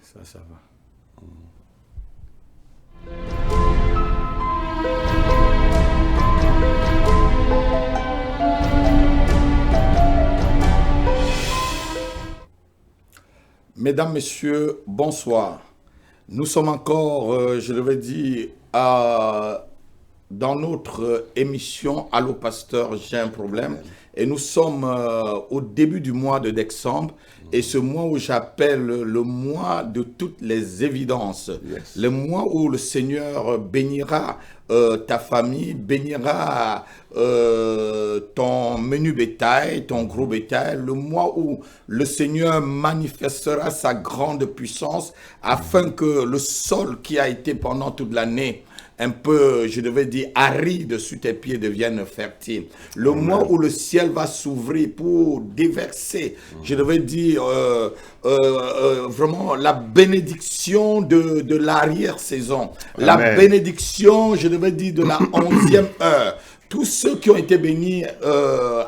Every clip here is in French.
Ça va. Mesdames, Messieurs, bonsoir. Nous sommes encore, je devais dire, dans notre émission Allô Pasteur, j'ai un problème. Et nous sommes au début du mois de décembre. Et ce mois où j'appelle le mois de toutes les évidences. Yes. Le mois où le Seigneur bénira ta famille, bénira ton menu bétail, ton gros bétail. Le mois où le Seigneur manifestera sa grande puissance afin que le sol qui a été pendant toute l'année un peu, je devais dire, aride sur tes pieds devienne fertile. Le mois où le ciel va s'ouvrir pour déverser, je devais dire, vraiment la bénédiction de l'arrière-saison. La bénédiction, je devais dire, de la 11e heure. Tous ceux qui ont été bénis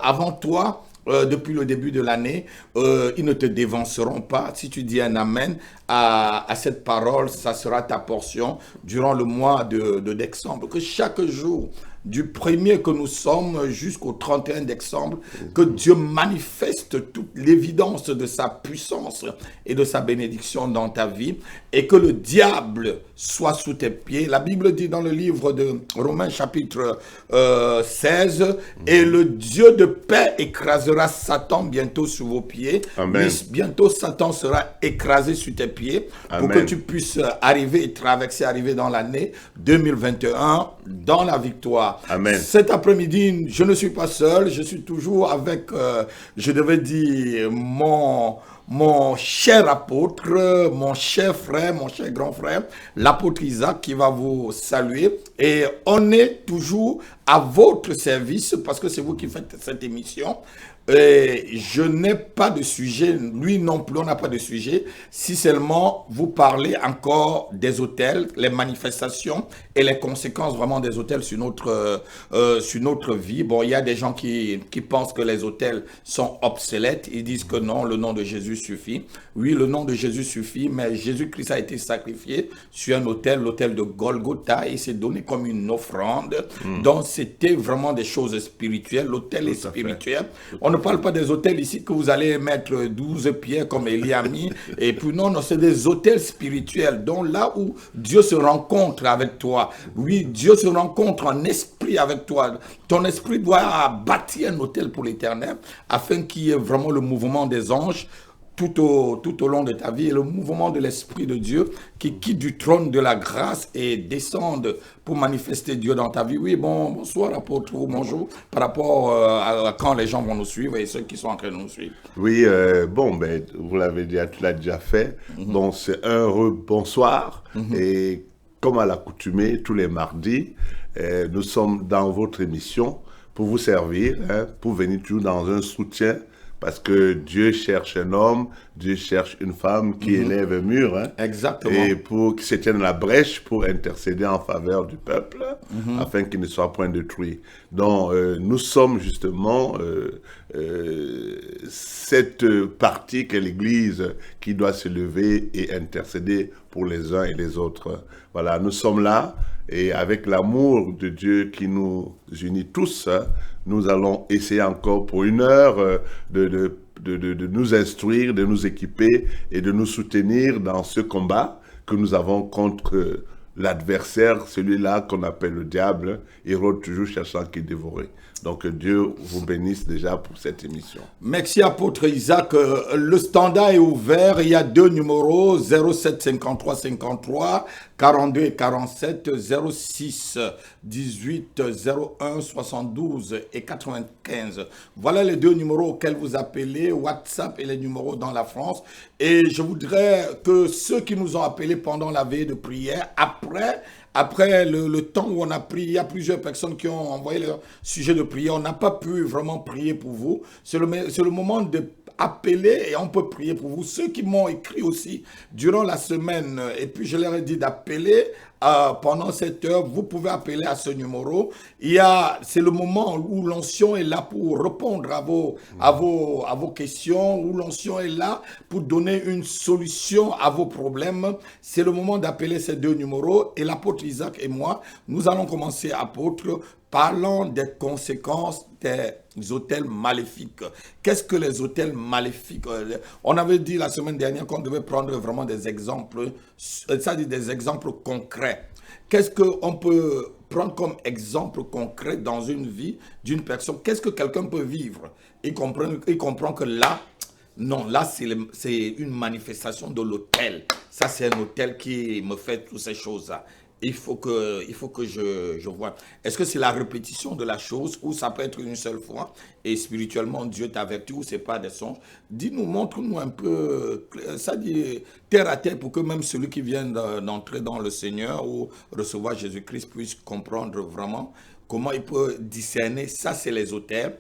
avant toi, depuis le début de l'année, ils ne te dévanceront pas. Si tu dis un amen à cette parole, ça sera ta portion durant le mois de décembre. Que chaque jour, du 1er que nous sommes jusqu'au 31 décembre, que Dieu manifeste toute l'évidence de sa puissance et de sa bénédiction dans ta vie et que le diable soit sous tes pieds. La Bible dit dans le livre de Romains chapitre 16, et le Dieu de paix écrasera Satan bientôt sous vos pieds. Amen. Bientôt Satan sera écrasé sous tes pieds. Pour que tu puisses arriver et traverser, arriver dans l'année 2021 dans la victoire. Amen. Cet après-midi, je ne suis pas seul, je suis toujours avec, je devais dire, mon cher apôtre, mon cher frère, mon cher grand frère, l'apôtre Isaac qui va vous saluer. Et on est toujours à votre service parce que c'est vous qui faites cette émission. Et je n'ai pas de sujet, lui non plus, on n'a pas de sujet, si seulement vous parlez encore des hôtels, les manifestations et les conséquences vraiment des hôtels sur notre vie. Bon, il y a des gens qui pensent que les hôtels sont obsolètes, ils disent que non, le nom de Jésus suffit. Oui, le nom de Jésus suffit, mais Jésus-Christ a été sacrifié sur un hôtel, l'hôtel de Golgotha, et il s'est donné comme une offrande. Donc, c'était vraiment des choses spirituelles, l'hôtel est spirituel. On ne parle pas des hôtels ici que vous allez mettre 12 pierres comme Eliami. Et puis non, c'est des hôtels spirituels. Donc là où Dieu se rencontre avec toi. Oui, Dieu se rencontre en esprit avec toi. Ton esprit doit bâtir un hôtel pour l'éternel afin qu'il y ait vraiment le mouvement des anges tout au long de ta vie et le mouvement de l'Esprit de Dieu qui quitte du trône de la grâce et descende pour manifester Dieu dans ta vie. Oui, bonsoir apôtre, bonjour, par rapport à quand les gens vont nous suivre et ceux qui sont en train de nous suivre. Oui, vous l'avez dit, tu l'as déjà fait. Donc, c'est un bonsoir. Et comme à l'accoutumée, tous les mardis, nous sommes dans votre émission pour vous servir, pour venir toujours dans un soutien. Parce que Dieu cherche un homme, Dieu cherche une femme qui élève un mur. Exactement. Et qui se tienne la brèche pour intercéder en faveur du peuple, afin qu'il ne soit point détruit. Donc, nous sommes justement cette partie qu'est l'Église qui doit se lever et intercéder pour les uns et les autres. Voilà, nous sommes là et avec l'amour de Dieu qui nous unit tous, nous allons essayer encore pour 1 heure de nous instruire, de nous équiper et de nous soutenir dans ce combat que nous avons contre l'adversaire, celui-là qu'on appelle le diable, il rôde toujours cherchant qui dévorer. Donc Dieu vous bénisse déjà pour cette émission. Merci apôtre Isaac. Le standard est ouvert. Il y a 2 numéros, 07 53 53 42 et 47, 06 18 01 72 et 95. Voilà les 2 numéros auxquels vous appelez, WhatsApp et les numéros dans la France. Et je voudrais que ceux qui nous ont appelés pendant la veille de prière, après le temps où on a prié, il y a plusieurs personnes qui ont envoyé leur sujet de prière. On n'a pas pu vraiment prier pour vous. C'est le moment de appeler et on peut prier pour vous. Ceux qui m'ont écrit aussi durant la semaine, et puis je leur ai dit d'appeler pendant cette heure, vous pouvez appeler à ce numéro. C'est le moment où l'onction est là pour répondre à vos questions, où l'onction est là pour donner une solution à vos problèmes. C'est le moment d'appeler ces deux numéros. Et l'apôtre Isaac et moi, nous allons commencer, apôtre, parlant des conséquences des hôtels maléfiques. Qu'est-ce que les hôtels maléfiques? On avait dit la semaine dernière qu'on devait prendre vraiment des exemples, c'est-à-dire des exemples concrets. Qu'est-ce qu'on peut prendre comme exemple concret dans une vie d'une personne? Qu'est-ce que quelqu'un peut vivre? Il comprend que là, non, là, c'est une manifestation de l'hôtel. Ça, c'est un hôtel qui me fait toutes ces choses-là. Il faut que je vois. Est-ce que c'est la répétition de la chose ou ça peut être une seule fois et spirituellement Dieu t'avertit ou c'est pas des songes? Dis-nous, montre-nous un peu, ça dit terre à terre pour que même celui qui vient d'entrer dans le Seigneur ou recevoir Jésus-Christ puisse comprendre vraiment comment il peut discerner. Ça, c'est les auteurs.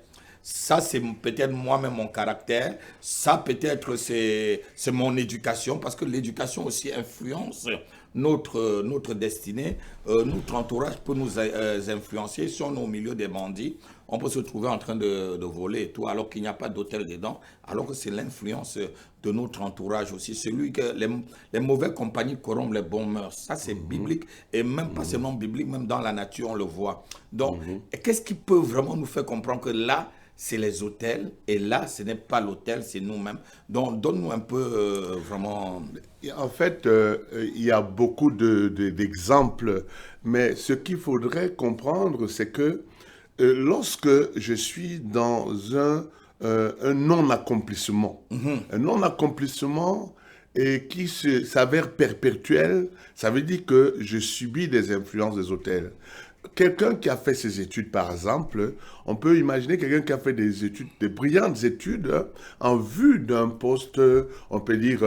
Ça, c'est peut-être moi-même mon caractère. Ça, peut-être, c'est mon éducation, parce que l'éducation aussi influence notre destinée. Notre entourage peut nous influencer. Si on est au milieu des bandits, on peut se trouver en train de voler et tout, alors qu'il n'y a pas d'hôtel dedans, alors que c'est l'influence de notre entourage aussi. Celui que les mauvaises compagnies corrompent les bons mœurs. Ça, c'est biblique, et même pas seulement biblique, même dans la nature, on le voit. Donc, qu'est-ce qui peut vraiment nous faire comprendre que là, c'est les hôtels, et là, ce n'est pas l'hôtel, c'est nous-mêmes. Donc, donne-nous un peu vraiment... En fait, il y a beaucoup d'exemples, mais ce qu'il faudrait comprendre, c'est que lorsque je suis dans un non-accomplissement, un non-accomplissement et qui s'avère perpétuel, ça veut dire que je subis des influences des hôtels. Quelqu'un qui a fait ses études, par exemple, on peut imaginer quelqu'un qui a fait des études, des brillantes études, en vue d'un poste, on peut dire,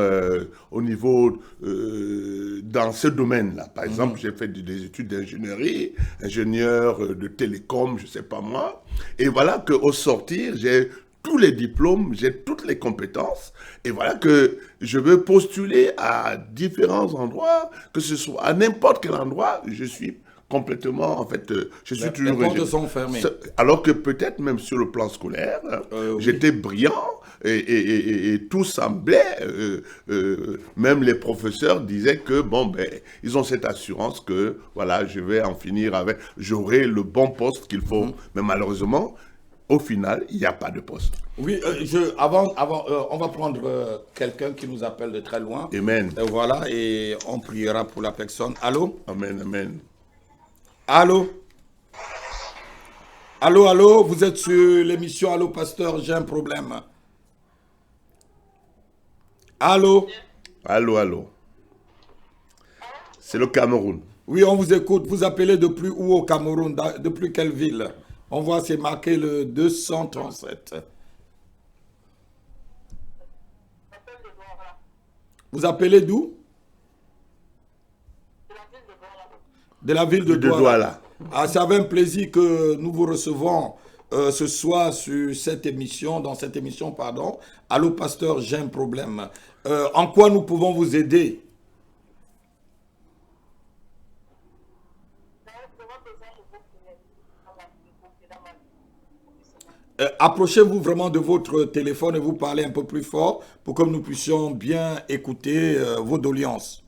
au niveau, dans ce domaine-là. Par exemple, j'ai fait des études d'ingénierie, ingénieur de télécom, je ne sais pas moi. Et voilà qu'au sortir, j'ai tous les diplômes, j'ai toutes les compétences, et voilà que je veux postuler à différents endroits, que ce soit à n'importe quel endroit, je suis complètement, en fait, je suis toujours... Les portes sont fermées. Alors que peut-être même sur le plan scolaire, j'étais brillant et tout semblait, même les professeurs disaient que, bon, ben, ils ont cette assurance que, voilà, je vais en finir avec, j'aurai le bon poste qu'il faut. Mais malheureusement, au final, il n'y a pas de poste. Oui, on va prendre quelqu'un qui nous appelle de très loin. Amen. Voilà, et on priera pour la personne. Allô? Amen, amen. Allô? Allô, allô, vous êtes sur l'émission Allô, pasteur, j'ai un problème. Allô? Allô, allô. C'est le Cameroun. Oui, on vous écoute. Vous appelez depuis où au Cameroun? Depuis quelle ville? On voit, c'est marqué le 237. Vous appelez d'où? De la ville de Douala. Ah, c'est avec un plaisir que nous vous recevons ce soir sur cette émission, dans cette émission, pardon. Allô, pasteur, j'ai un problème. En quoi nous pouvons vous aider? Approchez-vous vraiment de votre téléphone et vous parlez un peu plus fort pour que nous puissions bien écouter vos doléances.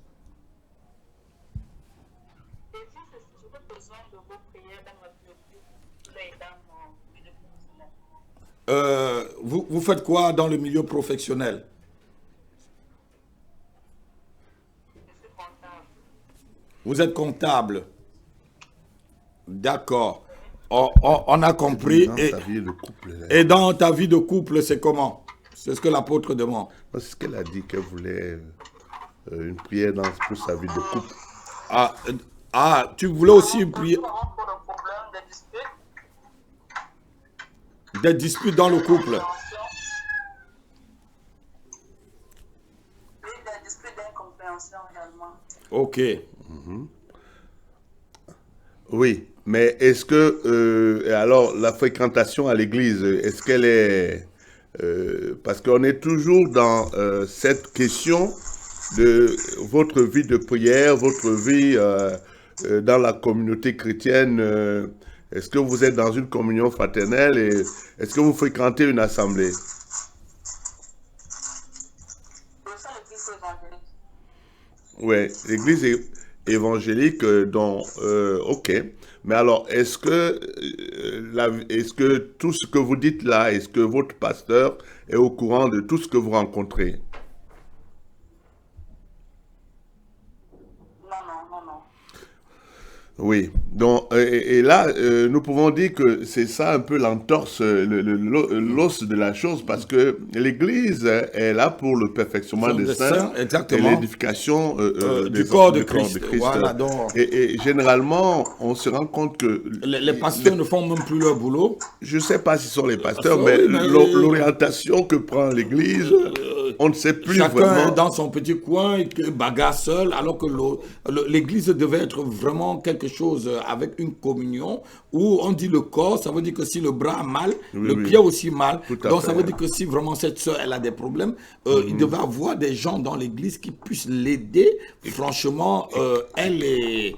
Vous faites quoi dans le milieu professionnel? Vous êtes comptable. D'accord. On a compris. Et dans ta vie de couple, c'est comment? C'est ce que l'apôtre demande. C'est ce qu'elle a dit, qu'elle voulait une prière pour sa vie de couple. Tu voulais aussi une prière? Des disputes dans le couple. Oui, des disputes d'incompréhension également. Ok. Oui, mais est-ce que, alors, la fréquentation à l'église, est-ce qu'elle est... parce qu'on est toujours dans cette question de votre vie de prière, votre vie dans la communauté chrétienne, est-ce que vous êtes dans une communion fraternelle et est-ce que vous fréquentez une assemblée? Le seul église évangélique. Oui, l'église évangélique, ok. Mais alors, est-ce que tout ce que vous dites là, est-ce que votre pasteur est au courant de tout ce que vous rencontrez? Non, non, non, non. Oui, donc, et là, nous pouvons dire que c'est ça un peu l'entorse, l'os de la chose, parce que l'Église est là pour le perfectionnement des saints et exactement, l'édification du corps de Christ. Voilà, donc, et généralement, on se rend compte que les pasteurs ne font même plus leur boulot. je ne sais pas si ce sont les pasteurs, Oui, mais mais l'orientation que prend l'Église, on ne sait plus Chacun vraiment. est dans son petit coin, il bagarre seul, alors que l'Église devait être vraiment quelque chose avec une communion, où on dit le corps, ça veut dire que si le bras a mal, le oui. pied aussi mal. Tout à Donc fait. ça veut dire que si vraiment cette soeur elle a des problèmes, il devait avoir des gens dans l'Église qui puissent l'aider. Franchement, elle et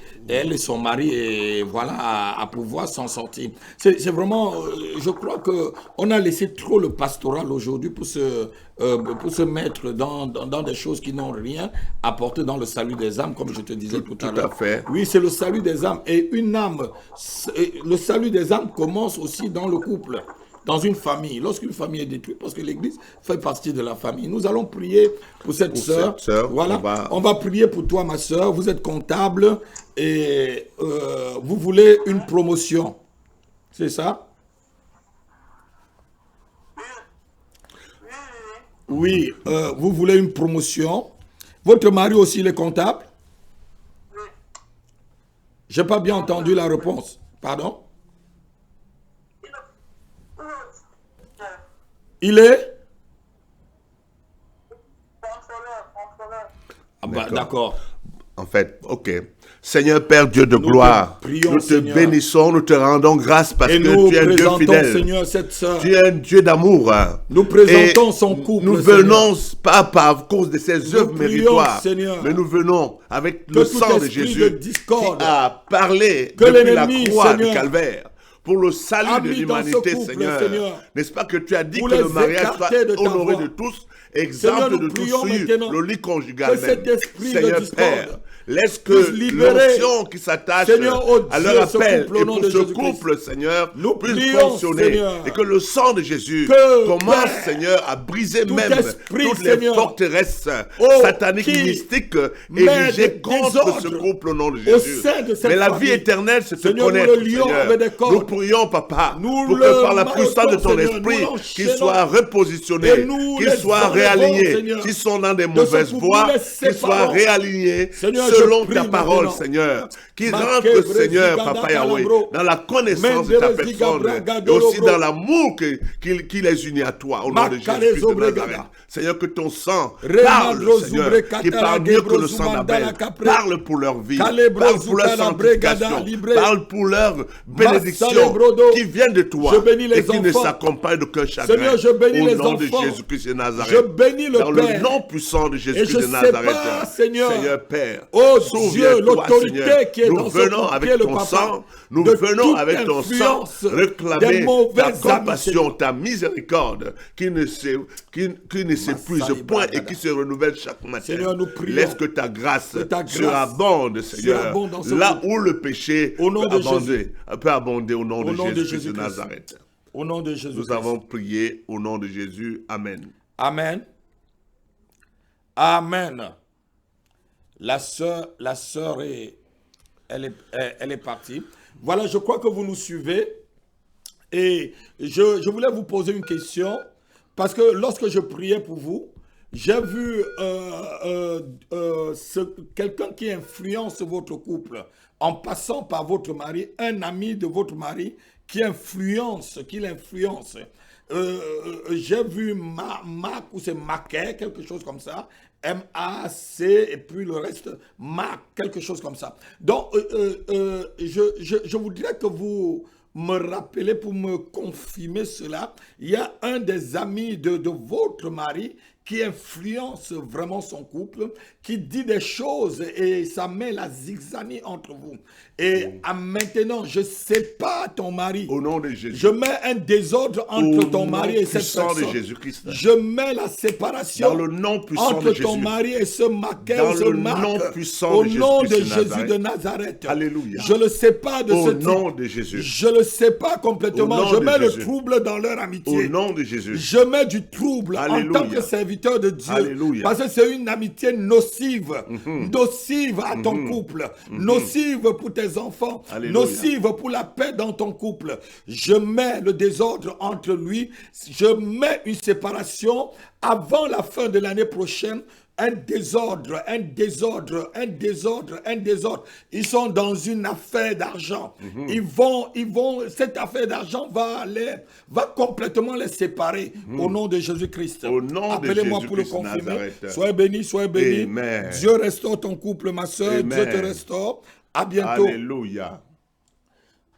son mari, et voilà, à pouvoir s'en sortir. C'est vraiment, je crois que on a laissé trop le pastoral aujourd'hui pour se mettre dans des choses qui n'ont rien apporté dans le salut des âmes, comme je te disais tout à l'heure. Tout à fait. Oui, c'est le salut des âmes. Et une âme, le salut des âmes commence aussi dans le couple, dans une famille. Lorsqu'une famille est détruite, parce que l'Église fait partie de la famille. Nous allons prier pour cette sœur. Voilà, on va prier pour toi, ma sœur. Vous êtes comptable et vous voulez une promotion. C'est ça? Oui, vous voulez une promotion. Votre mari aussi, il est comptable? Je n'ai pas bien entendu la réponse. Pardon? Il est? Contrôleur. Ah bah, d'accord. En fait, ok. Seigneur Père Dieu de gloire, prions, nous te Seigneur. bénissons, nous te rendons grâce parce Et que nous tu es un Dieu présentons, fidèle. Seigneur, cette sœur. Tu es un Dieu d'amour. Nous présentons Et son couple, nous Seigneur. venons pas par cause de ses œuvres prions, méritoires, Seigneur, mais nous venons avec que le tout sang de esprit Jésus de discorde, qui a parlé que depuis la l'ennemi, croix Seigneur, du Calvaire pour le salut a de mis dans ce l'humanité, couple, Seigneur. Seigneur, N'est-ce pas que tu as dit pour que le les mariage soit écarter de ta honoré voix. de tous, Seigneur, exempt nous de tous prions sur maintenant le lit conjugal que cet même. esprit de Seigneur discorde Père, laisse que puisse libérer, l'onction qui s'attache Seigneur, oh à Dieu, leur ce appel couple au et nom pour de ce Jésus-Christ. couple, Seigneur, Nous puisse prions, fonctionner Seigneur, et que le sang de Jésus que, commence, Père, Seigneur, à briser tout même esprit, toutes les Seigneur, forteresses oh, sataniques, qui mystiques met érigées des contre ce désordres couple au nom de au Jésus. sein de cette Mais la famille. vie éternelle, c'est te Seigneur, nous connaître, le lions Seigneur. avec des cordes. Nous prions, Papa, Nous pour le que par la puissance de ton marquons, Seigneur, esprit, nous qu'ils l'enchaînons. soient repositionnés, Et nous qu'ils les soient enlevons, réalignés, Seigneur, s'ils sont dans des de ce mauvaises couple, voies, nous les qu'ils soient séparons. réalignés Seigneur, selon je prie ta parole, maintenant. Seigneur. Qu'ils Marque rentrent, Brezi Seigneur, Gada Papa Yahweh, Calabro. dans la connaissance de ta Mendele personne Zigabra et Gadolo aussi Bro. dans l'amour qui les unit à toi, au nom de Makare Jésus-Christ de Zobregada. Nazareth. Seigneur, que ton sang Remadro parle, Seigneur, Zubre qui Katala parle mieux que Gebro le sang Zumandala d'Abel. Capre. Parle pour leur vie, Calebro parle pour leur Zutala Bregada sanctification, Libre. parle pour leur bénédiction Brodo. qui vient de toi Je bénis les et qui ne enfants. s'accompagne d'aucun chagrin. Seigneur, je bénis au les nom de enfants. Jésus-Christ de Nazareth. Je bénis le dans Père. le nom puissant de Et Jésus-Christ je de Nazareth. sépare, Seigneur, Père, oh souviens-toi, Dieu, l'autorité Seigneur. qui est Nous dans ce venons couple, avec qui est le ton papa, sang, nous de venons toute avec ton sang influence des réclamer mauvais ta amis, compassion, ta miséricorde qui ne s'épuise point et qui se renouvelle chaque matin. Seigneur, nous prions Laisse que ta grâce que ta grâce surabonde, Seigneur, surabonde dans ce là couple. où le péché Au nom de peut abonder au nom Au de nom de Jésus-Christ de Jésus-Christ. Nazareth. Au nom de Jésus. Nous avons prié au nom de Jésus. Amen. Amen. Amen. La sœur elle est partie. Voilà, je crois que vous nous suivez. Et je voulais vous poser une question. Parce que lorsque je priais pour vous, j'ai vu quelqu'un qui influence votre couple en passant par votre mari, un ami de votre mari qui l'influence. J'ai vu Mac ou c'est Maquet, quelque chose comme ça. M-A-C et puis le reste, Mac, quelque chose comme ça. Donc, je voudrais que vous me rappelez pour me confirmer cela. Il y a un des amis de votre mari qui influence vraiment son couple, qui dit des choses et ça met la zigzanie entre vous. Et maintenant, je sépare ton mari. Au nom de Jésus. Je mets un désordre entre ton mari et cette puissant de personne. Jésus-Christ. Je mets la séparation Dans le nom puissant entre de Jésus. ton mari et ce maquin, Dans ce le Marc, nom puissant au de nom de Jésus-Christ de Jésus de Nazareth. Alléluia. Je le sépare de ce Au nom type. de Jésus. Je le sépare complètement. Au nom Je de mets le Jésus. trouble dans leur Au amitié. nom de Jésus. Je mets du trouble Alléluia. en tant que serviteur de Dieu. Alléluia. Parce que c'est une amitié nocive. Nocive à ton couple. Nocive pour tes enfants. Alléluia. Nocive pour la paix dans ton couple. Je mets le désordre entre lui. Je mets une séparation avant la fin de l'année prochaine. Un désordre, un désordre, un désordre, un désordre. Ils sont dans une affaire d'argent. Ils vont, cette affaire d'argent va complètement les séparer au nom de Jésus-Christ. Au nom de Appelez-moi pour le Jésus-Christ confirmer. Nazareth. Soyez bénis, soyez bénis. Amen. Dieu restaure ton couple, ma soeur. Amen. Dieu te restaure. À bientôt. Alléluia.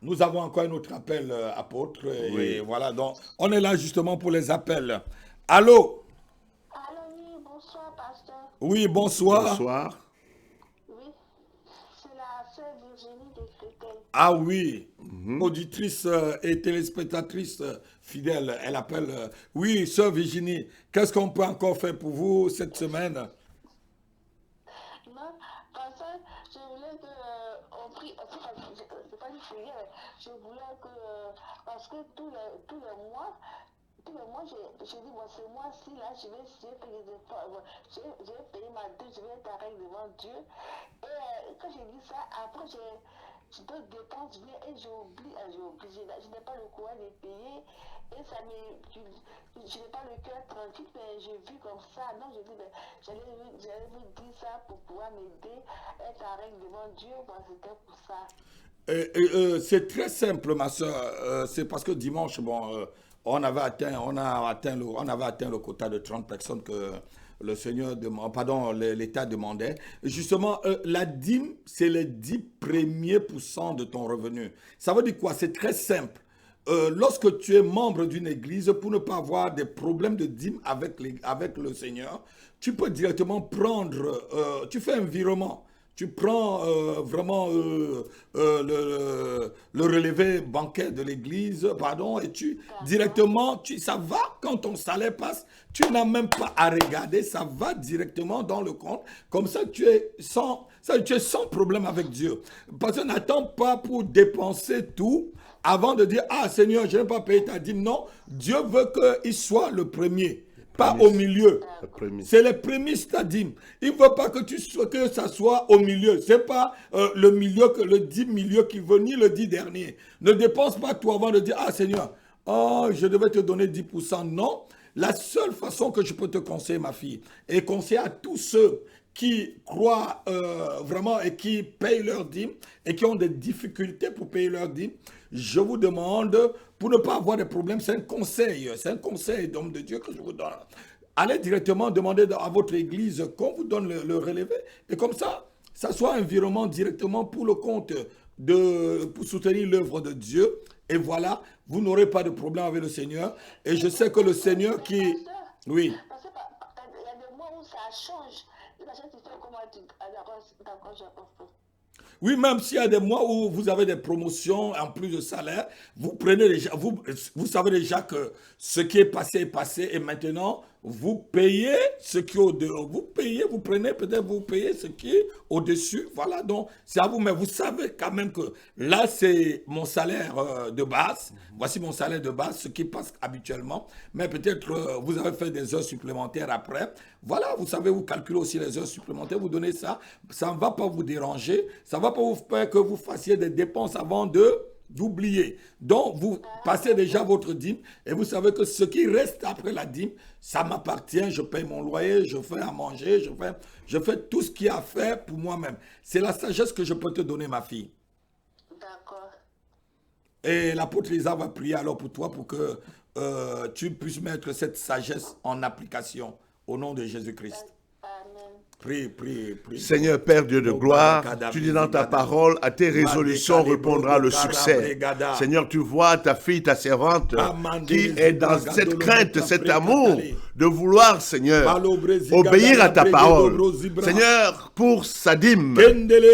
Nous avons encore un autre appel, apôtre. Oui. Et voilà, donc, on est là justement pour les appels. Allô? Allô, oui, bonsoir, pasteur. Oui, bonsoir. Bonsoir. Oui, c'est la sœur Virginie de Créteil. Ah oui, auditrice et téléspectatrice fidèle, elle appelle. Oui, sœur Virginie, qu'est-ce qu'on peut encore faire pour vous cette semaine? Non, pasteur, je voulais que on prie, c'est pas une prière, je voulais que, parce que tous les mois, j'ai dit, bon, ce mois-ci, là, je vais faire des efforts, je vais payer ma dette, je vais être arrêté devant Dieu. Et quand j'ai dit ça, après, j'ai d'autres dépenses viennent et j'oublie, je n'ai pas le courage de payer et ça je n'ai pas le cœur tranquille, mais j'ai vu comme ça, donc je dis, j'allais vous dire ça pour pouvoir m'aider, être arrêté devant Dieu, bon, c'était pour ça. C'est très simple, ma soeur. C'est parce que dimanche, bon, on avait atteint le quota de 30 personnes que le Seigneur l'État demandait. Justement, la dîme, c'est les 10 premiers pourcents de ton revenu. Ça veut dire quoi? C'est très simple. Lorsque tu es membre d'une église, pour ne pas avoir des problèmes de dîme avec le Seigneur, tu peux directement prendre, tu fais un virement. Tu prends vraiment le relevé bancaire de l'église, pardon, et directement, ça va quand ton salaire passe, tu n'as même pas à regarder, ça va directement dans le compte. Comme ça, tu es sans problème avec Dieu. Parce qu'on n'attend pas pour dépenser tout avant de dire, ah Seigneur, je n'ai pas payé ta dîme. Non, Dieu veut qu'il soit le premier. Pas au milieu. C'est les prémices, ta dîme. Il ne veut pas que ça soit au milieu. Ce n'est pas le 10 milieu qui veut, ni le 10 dernier. Ne dépense pas tout avant de dire, ah Seigneur, oh, je devais te donner 10%. Non. La seule façon que je peux te conseiller, ma fille, et conseiller à tous ceux qui croient vraiment et qui payent leur dîme et qui ont des difficultés pour payer leur dîme, je vous demande, pour ne pas avoir de problèmes, c'est un conseil d'homme de Dieu que je vous donne. Allez directement demander à votre église qu'on vous donne le relevé et comme ça soit un virement directement pour le compte pour soutenir l'œuvre de Dieu. Et voilà, vous n'aurez pas de problème avec le Seigneur. Et je sais que le Seigneur qui... Oui. Parce qu'il y a des mois où ça change. D'accord, j'ai compris. Oui, même s'il y a des mois où vous avez des promotions en plus de salaire, vous prenez déjà, vous savez déjà que ce qui est passé et maintenant vous payez ce qui est au-dessus. Vous payez ce qui est au-dessus. Voilà, donc c'est à vous, mais vous savez quand même que là c'est mon salaire de base. Voici mon salaire de base, ce qui passe habituellement. Mais peut-être vous avez fait des heures supplémentaires après. Voilà, vous savez, vous calculez aussi les heures supplémentaires, vous donnez ça. Ça ne va pas vous déranger. Ça ne va pas vous faire que vous fassiez des dépenses avant d'oublier. Donc, vous passez déjà votre dîme et vous savez que ce qui reste après la dîme, ça m'appartient. Je paye mon loyer, je fais à manger, je fais tout ce qu'il y a à faire pour moi-même. C'est la sagesse que je peux te donner, ma fille. D'accord. Et l'apôtre Lisa va prier alors pour toi pour que tu puisses mettre cette sagesse en application au nom de Jésus-Christ. Amen. Prie, prie, prie. Seigneur Père Dieu de gloire, tu dis dans ta parole, à tes résolutions répondra le succès. Seigneur, tu vois ta fille, ta servante, qui est dans cette crainte, cet amour de vouloir, Seigneur, obéir à ta parole. Seigneur, pour sa dîme,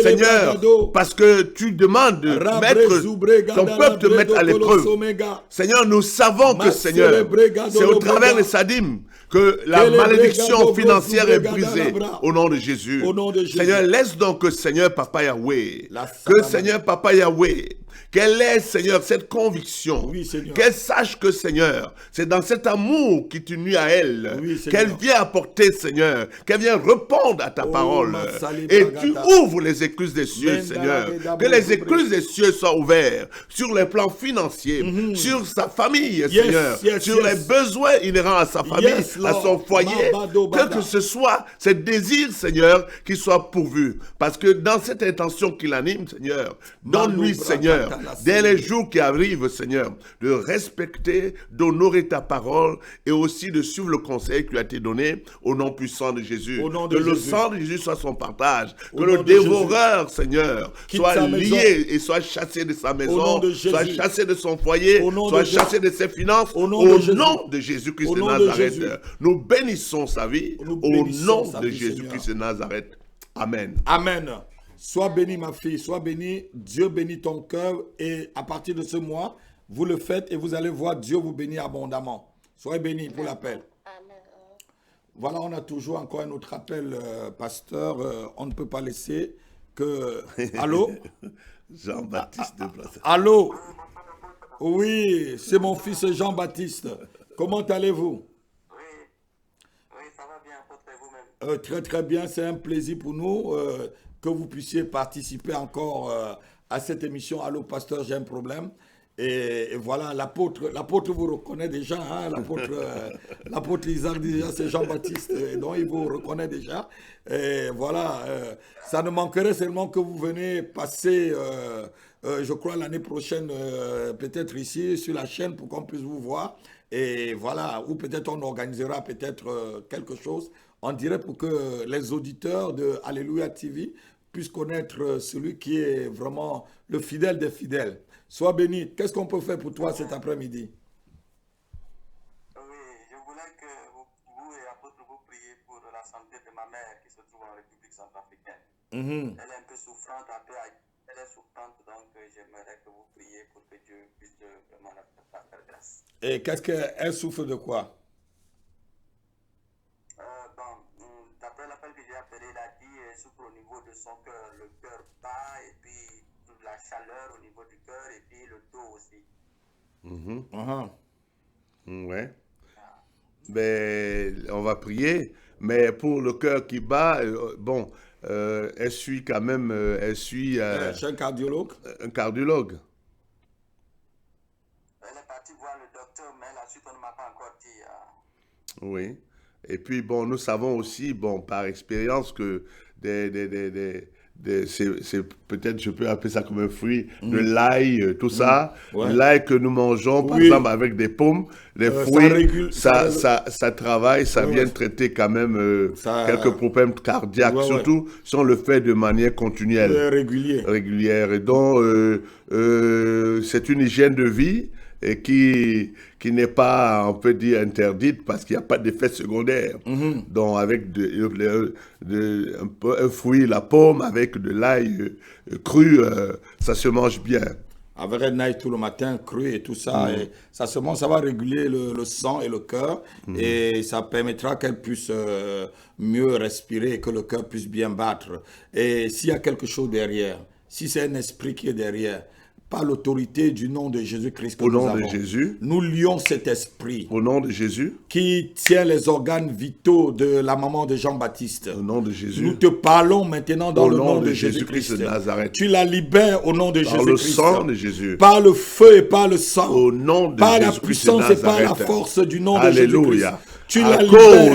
Seigneur, parce que tu demandes de mettre ton peuple te mettre à l'épreuve. Seigneur, nous savons que, Seigneur, c'est au travers de sa dîme que la malédiction financière est brisée au nom de Jésus. Seigneur, laisse donc que Seigneur Papa Yahweh, que Seigneur Papa Yahweh, qu'elle ait, Seigneur, cette conviction, oui, qu'elle sache que, Seigneur, c'est dans cet amour qui t'unit à elle, qu'elle vient apporter, Seigneur, qu'elle vient répondre à ta parole. Et tu ouvres les écluses des cieux, Seigneur, que les écluses des cieux soient ouvertes sur les plans financiers, sur sa famille, Seigneur, sur les besoins inhérents à sa famille, à son foyer, que ce soit ces désirs, Seigneur, qui soient pourvus. Parce que dans cette intention qui l'anime, Seigneur, donne-lui, Seigneur, dès les jours qui arrivent, Seigneur, de respecter, d'honorer ta parole et aussi de suivre le conseil qui lui a été donné au nom puissant de Jésus. Que le sang de Jésus soit son partage. Que le dévoreur, Seigneur, soit lié et soit chassé de sa maison, soit chassé de son foyer, soit chassé de ses finances. Au nom de Jésus-Christ de Nazareth. Nous bénissons sa vie au nom de Jésus-Christ de Nazareth. Amen. Amen. Sois béni, ma fille, sois béni. Dieu bénit ton cœur et à partir de ce mois, vous le faites et vous allez voir Dieu vous bénir abondamment. Soyez bénis pour l'appel. Voilà, on a toujours encore un autre appel, pasteur. On ne peut pas laisser que... Allô? Jean-Baptiste de Place. Allô? Oui, c'est mon fils Jean-Baptiste. Comment allez-vous? Oui, ça va bien, apôtre, et vous-même? Très très bien, c'est un plaisir pour nous que vous puissiez participer encore à cette émission. Allô, pasteur, j'ai un problème. Et voilà, l'apôtre vous reconnaît déjà, hein, l'apôtre Isaac déjà, c'est Jean-Baptiste, donc il vous reconnaît déjà. Et voilà, ça ne manquerait seulement que vous venez passer, je crois, l'année prochaine, peut-être ici, sur la chaîne, pour qu'on puisse vous voir. Et voilà, ou peut-être on organisera peut-être quelque chose, on dirait pour que les auditeurs de Alléluia TV puissent connaître celui qui est vraiment le fidèle des fidèles. Sois béni. Qu'est-ce qu'on peut faire pour toi cet après-midi? Oui, je voulais que vous et apôtre vous priez pour la santé de ma mère qui se trouve en République centrafricaine. Elle est un peu souffrante, elle est souffrante, donc j'aimerais que vous priez pour que Dieu puisse vraiment la faire grâce. Et qu'est-ce qu'elle souffre de quoi? D'après l'appel que j'ai appelé, il a dit qu'elle souffre au niveau de son cœur. Le cœur bat et puis toute la chaleur au niveau du cœur et puis le dos aussi. Ouais. Ben, on va prier, mais pour le cœur qui bat, elle suit quand même, Chez un cardiologue? Un cardiologue. Elle est partie voir le docteur, mais la suite, on ne m'a pas encore dit. Oui. Et puis, bon, nous savons aussi, bon, par expérience que c'est peut-être, je peux appeler ça comme un fruit, de l'ail, tout ça. Ouais. L'ail que nous mangeons, par exemple, avec des pommes, des fruits, ça travaille, ça vient traiter quand même quelques problèmes cardiaques, surtout si on le fait de manière continuelle. Régulière. Et donc, c'est une hygiène de vie et qui n'est pas, on peut dire, interdite parce qu'il n'y a pas d'effet secondaire. Donc, avec un fruit, la pomme, avec de l'ail cru, ça se mange bien. Avec un ail tout le matin, cru et tout ça, et ça va réguler le sang et le cœur, et ça permettra qu'elle puisse mieux respirer et que le cœur puisse bien battre. Et s'il y a quelque chose derrière, si c'est un esprit qui est derrière, par l'autorité du nom de Jésus-Christ que nous avons, nous lions cet esprit au nom de Jésus qui tient les organes vitaux de la maman de Jean-Baptiste. Au nom de Jésus. Nous te parlons maintenant dans le nom de Jésus-Christ de Nazareth. Tu la libères au nom de Jésus-Christ. Par le sang de Jésus. Par le feu et par le sang. Au nom de par Jésus-Christ la puissance et par la force du nom de Jésus-Christ. Tu à la cause,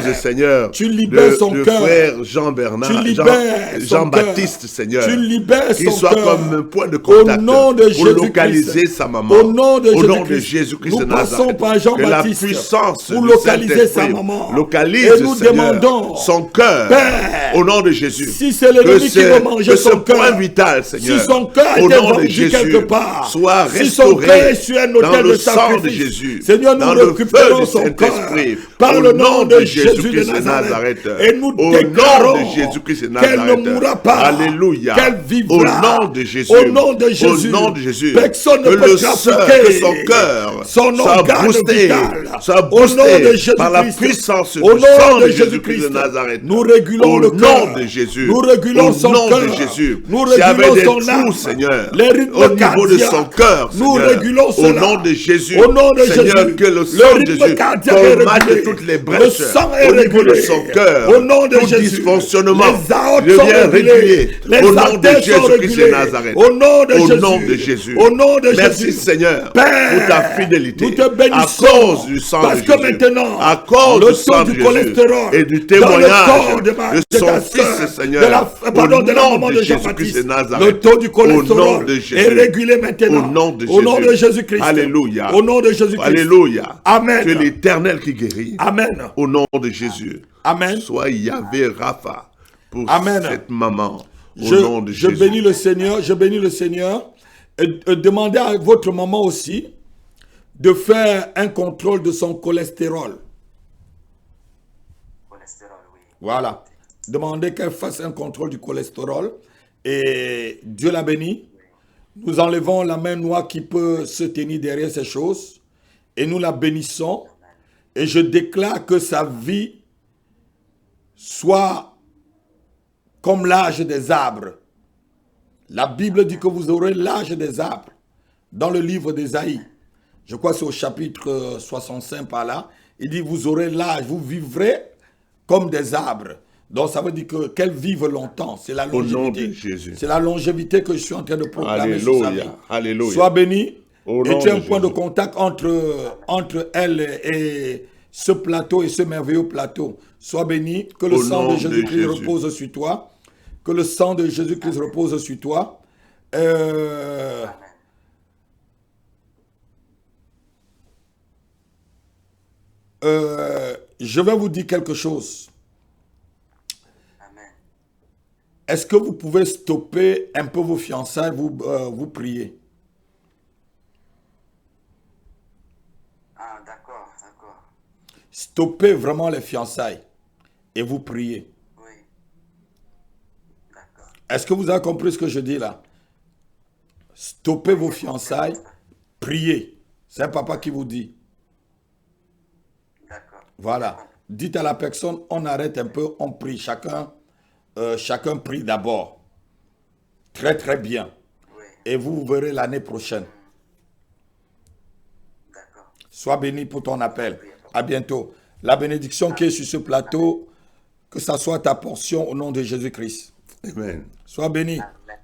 libères. Seigneur, Tu libères son de cœur. frère Jean-Bernard, Tu libères son Jean-Baptiste, cœur. Seigneur. Tu libères Qu'il son soit cœur. comme un point de Au contact nom de pour Jésus-Christ. localiser sa maman. Au nom de Jésus-Christ Jésus-Christ. de Nous passons Nazareth. par Que la Jean-Baptiste puissance pour du localiser sa Saint-Esprit maman. localise, Et nous Seigneur, demandons, son cœur, Père, au nom de Jésus. si c'est l'ennemi qui veut manger que son ce point cœur, vital, Seigneur, si son cœur a au été nom de vendu Jésus, quelque part, soit si son cœur restauré est sur un dans autel le de sang de sacrifice, Jésus, Seigneur, dans nous le feu récupérons du son cœur Saint-Esprit, par au le nom de Jésus de Jésus-Christ de Nazareth. Nazareth, Et nous au nom déclarons de Jésus-Christ de qu'elle Nazareth. ne mourra pas, Alléluia. qu'elle Au vivra. nom de Jésus. Au nom de Jésus. Au nom de Jésus. Personne ne Que peut le trafiquer que son cœur son soit organe boosté, vital. soit Au nom boosté de Jésus-Christ. par la puissance Au du nom sang de de Jésus-Christ Jésus-Christ. de Nazareth. Nous régulons Au le nom cœur. de Jésus. Nous régulons Au son nom cœur. de Jésus. Nous S'il y avait régulons des son trous, âme. Seigneur, Les rythmes au niveau de cardiaques. son cœur, Nous Seigneur, régulons au cela. nom de Jésus. Au nom de Seigneur, Jésus. que le Le sang de rythme Jésus cardiaque est colmate régulé. toutes les Le brèches sang est au niveau de régulé. son cœur. Au nom de Tout Jésus. dysfonctionnement Les aortes devient sont régulées. régulier. Les Au nom de artères sont Jésus-Christ de régulées. Nazareth. Au nom de Au Jésus. nom de Jésus. Au nom de Merci Jésus. Seigneur Père, pour ta fidélité. nous te À bénissons. cause du sang Parce de que Jésus. maintenant, À cause le du sang taux de du Jésus. cholestérol Et du dans témoignage le corps de de ta son sœur, Fils, Seigneur. de la Au maman nom de de Jésus-Christ Jean-Baptiste, de Nazareth. le taux du Au nom cholestérol de Jésus. est régulé maintenant. Au nom de Au nom de Jésus. Jésus-Christ. Alléluia. Au nom de Jésus-Christ. Alléluia. Amen. Tu es l'Éternel qui guérit. Amen. Au nom de Jésus. Amen. Sois Yahvé Rapha pour Amen. cette maman. Au nom de Je Jésus. bénis le Seigneur, je bénis le Seigneur. Et demandez à votre maman aussi de faire un contrôle de son cholestérol. Cholestérol, oui. Voilà. Demandez qu'elle fasse un contrôle du cholestérol. Et Dieu la bénit. Nous enlevons la main noire qui peut se tenir derrière ces choses. Et nous la bénissons. Et je déclare que sa vie soit comme l'âge des arbres. La Bible dit que vous aurez l'âge des arbres dans le livre d'Ésaïe. Je crois que c'est au chapitre 65 par là. Il dit vous aurez l'âge, vous vivrez comme des arbres. Donc ça veut dire que qu'elle vive longtemps. C'est la longévité. Au nom de Jésus. C'est la longévité que je suis en train de proclamer sur sa vie. Alléluia. Alléluia. Sois béni. Au Et nom tu as un de point de Jésus. contact entre elle et ce plateau et ce merveilleux plateau. Sois béni. Que le Au sang nom de Jésus-Christ Jésus. repose sur toi. Que le sang de Jésus-Christ repose sur toi. Je vais vous dire quelque chose. Amen. Est-ce que vous pouvez stopper un peu vos fiançailles, vous priez? Ah, d'accord, d'accord. Stoppez vraiment les fiançailles et vous priez. Oui. D'accord. Est-ce que vous avez compris ce que je dis là? Stoppez vos fiançailles, priez. C'est un papa qui vous dit. D'accord. Voilà. Dites à la personne, on arrête un peu, on prie. Chacun prie d'abord. Très très bien. Oui. Et vous verrez l'année prochaine. D'accord. Sois béni pour ton appel. À bientôt. La bénédiction qui est sur ce plateau, que ça soit ta portion au nom de Jésus-Christ. Amen. Sois béni.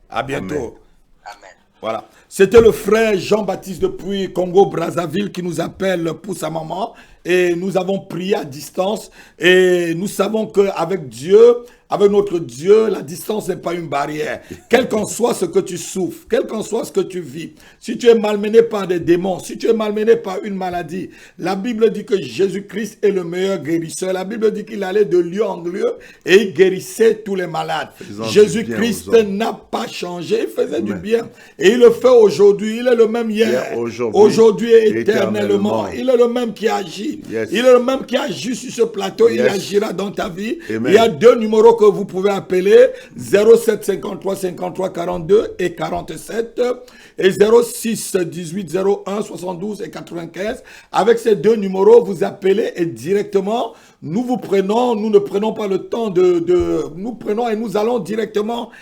À bientôt. Amen. Voilà. C'était le frère Jean-Baptiste depuis Congo-Brazzaville qui nous appelle pour sa maman. Et nous avons prié à distance. Et nous savons qu'avec Dieu, avec notre Dieu, la distance n'est pas une barrière. Quel qu'en soit ce que tu souffres, quel qu'en soit ce que tu vis, si tu es malmené par des démons, si tu es malmené par une maladie, la Bible dit que Jésus-Christ est le meilleur guérisseur. La Bible dit qu'il allait de lieu en lieu et il guérissait tous les malades. Jésus-Christ n'a pas changé, il faisait du bien. Et il le fait aujourd'hui. Il est le même hier, aujourd'hui et éternellement. Il est le même qui agit. Yes. Il est le même qui agit sur ce plateau. Il agira dans ta vie. Amen. Il y a deux numéros que vous pouvez appeler, 07 53 53 42 et 47 et 06 18 01 72 et 95. Avec ces deux numéros, vous appelez et directement, nous vous prenons, nous ne prenons pas le temps nous prenons et nous allons directement